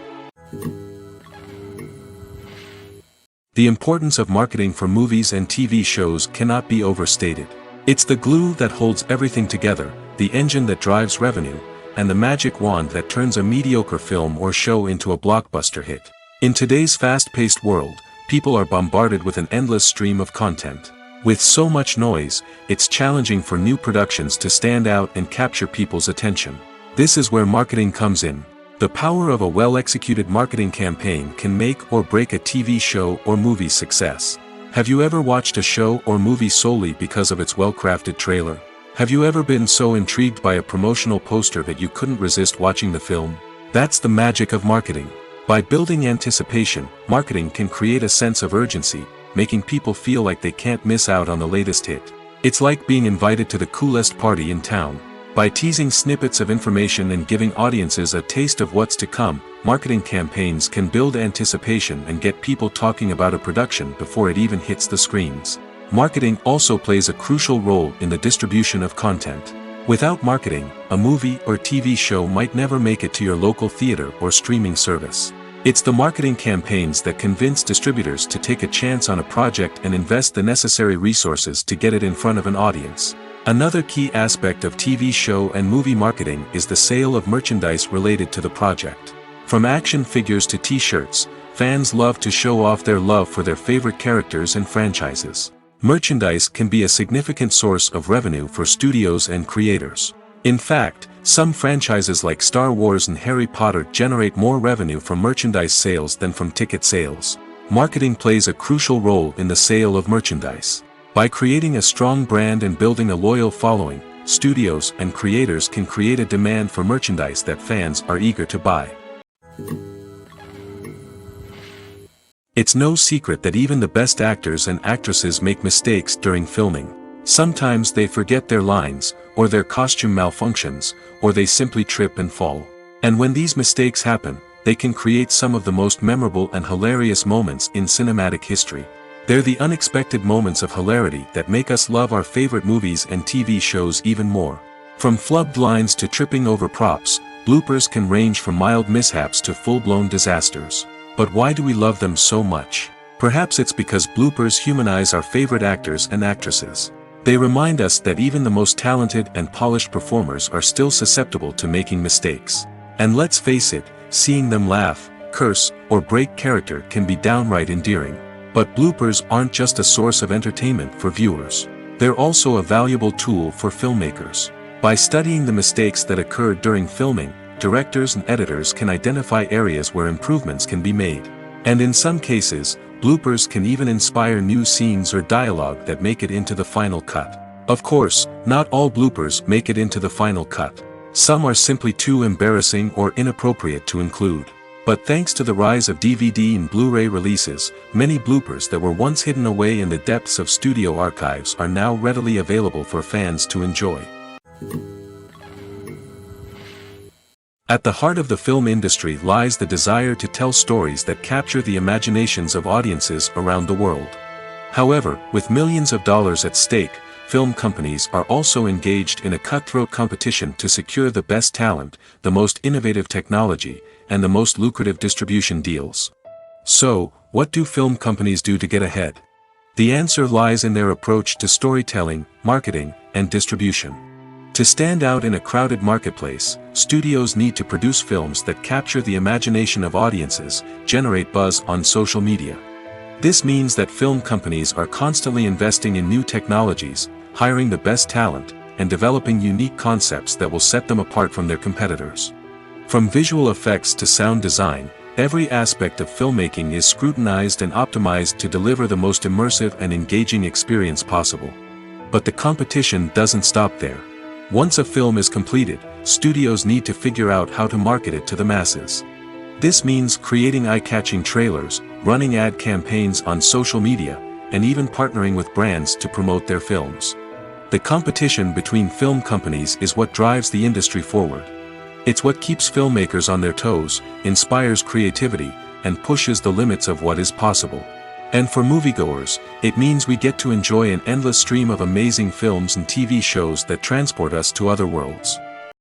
The importance of marketing for movies and TV shows cannot be overstated. It's the glue that holds everything together, the engine that drives revenue, and the magic wand that turns a mediocre film or show into a blockbuster hit. In today's fast-paced world, people are bombarded with an endless stream of content. With so much noise, it's challenging for new productions to stand out and capture people's attention. This is where marketing comes in. The power of a well-executed marketing campaign can make or break a TV show or movie's success. Have you ever watched a show or movie solely because of its well-crafted trailer? Have you ever been so intrigued by a promotional poster that you couldn't resist watching the film? That's the magic of marketing. By building anticipation, marketing can create a sense of urgency, making people feel like they can't miss out on the latest hit. It's like being invited to the coolest party in town. By teasing snippets of information and giving audiences a taste of what's to come, marketing campaigns can build anticipation and get people talking about a production before it even hits the screens. Marketing also plays a crucial role in the distribution of content. Without marketing, a movie or TV show might never make it to your local theater or streaming service. It's the marketing campaigns that convince distributors to take a chance on a project and invest the necessary resources to get it in front of an audience. Another key aspect of TV show and movie marketing is the sale of merchandise related to the project. From action figures to t-shirts, fans love to show off their love for their favorite characters and franchises. Merchandise can be a significant source of revenue for studios and creators. In fact, some franchises like Star Wars and Harry Potter generate more revenue from merchandise sales than from ticket sales. Marketing plays a crucial role in the sale of merchandise. By creating a strong brand and building a loyal following, studios and creators can create a demand for merchandise that fans are eager to buy. It's no secret that even the best actors and actresses make mistakes during filming. Sometimes they forget their lines, or their costume malfunctions, or they simply trip and fall. And when these mistakes happen, they can create some of the most memorable and hilarious moments in cinematic history. They're the unexpected moments of hilarity that make us love our favorite movies and TV shows even more. From flubbed lines to tripping over props, bloopers can range from mild mishaps to full-blown disasters. But why do we love them so much? Perhaps it's because bloopers humanize our favorite actors and actresses. They remind us that even the most talented and polished performers are still susceptible to making mistakes. And let's face it, seeing them laugh, curse, or break character can be downright endearing. But bloopers aren't just a source of entertainment for viewers. They're also a valuable tool for filmmakers. By studying the mistakes that occurred during filming, directors and editors can identify areas where improvements can be made. And in some cases, bloopers can even inspire new scenes or dialogue that make it into the final cut. Of course, not all bloopers make it into the final cut. Some are simply too embarrassing or inappropriate to include. But thanks to the rise of DVD and Blu-ray releases, many bloopers that were once hidden away in the depths of studio archives are now readily available for fans to enjoy. At the heart of the film industry lies the desire to tell stories that capture the imaginations of audiences around the world. However, with millions of dollars at stake, film companies are also engaged in a cutthroat competition to secure the best talent, the most innovative technology, and the most lucrative distribution deals. So, what do film companies do to get ahead? The answer lies in their approach to storytelling, marketing, and distribution. To stand out in a crowded marketplace, studios need to produce films that capture the imagination of audiences, generate buzz on social media. This means that film companies are constantly investing in new technologies, hiring the best talent, and developing unique concepts that will set them apart from their competitors. From visual effects to sound design, every aspect of filmmaking is scrutinized and optimized to deliver the most immersive and engaging experience possible. But the competition doesn't stop there. Once a film is completed, studios need to figure out how to market it to the masses. This means creating eye-catching trailers, running ad campaigns on social media, and even partnering with brands to promote their films. The competition between film companies is what drives the industry forward. It's what keeps filmmakers on their toes, inspires creativity, and pushes the limits of what is possible. And for moviegoers, it means we get to enjoy an endless stream of amazing films and TV shows that transport us to other worlds.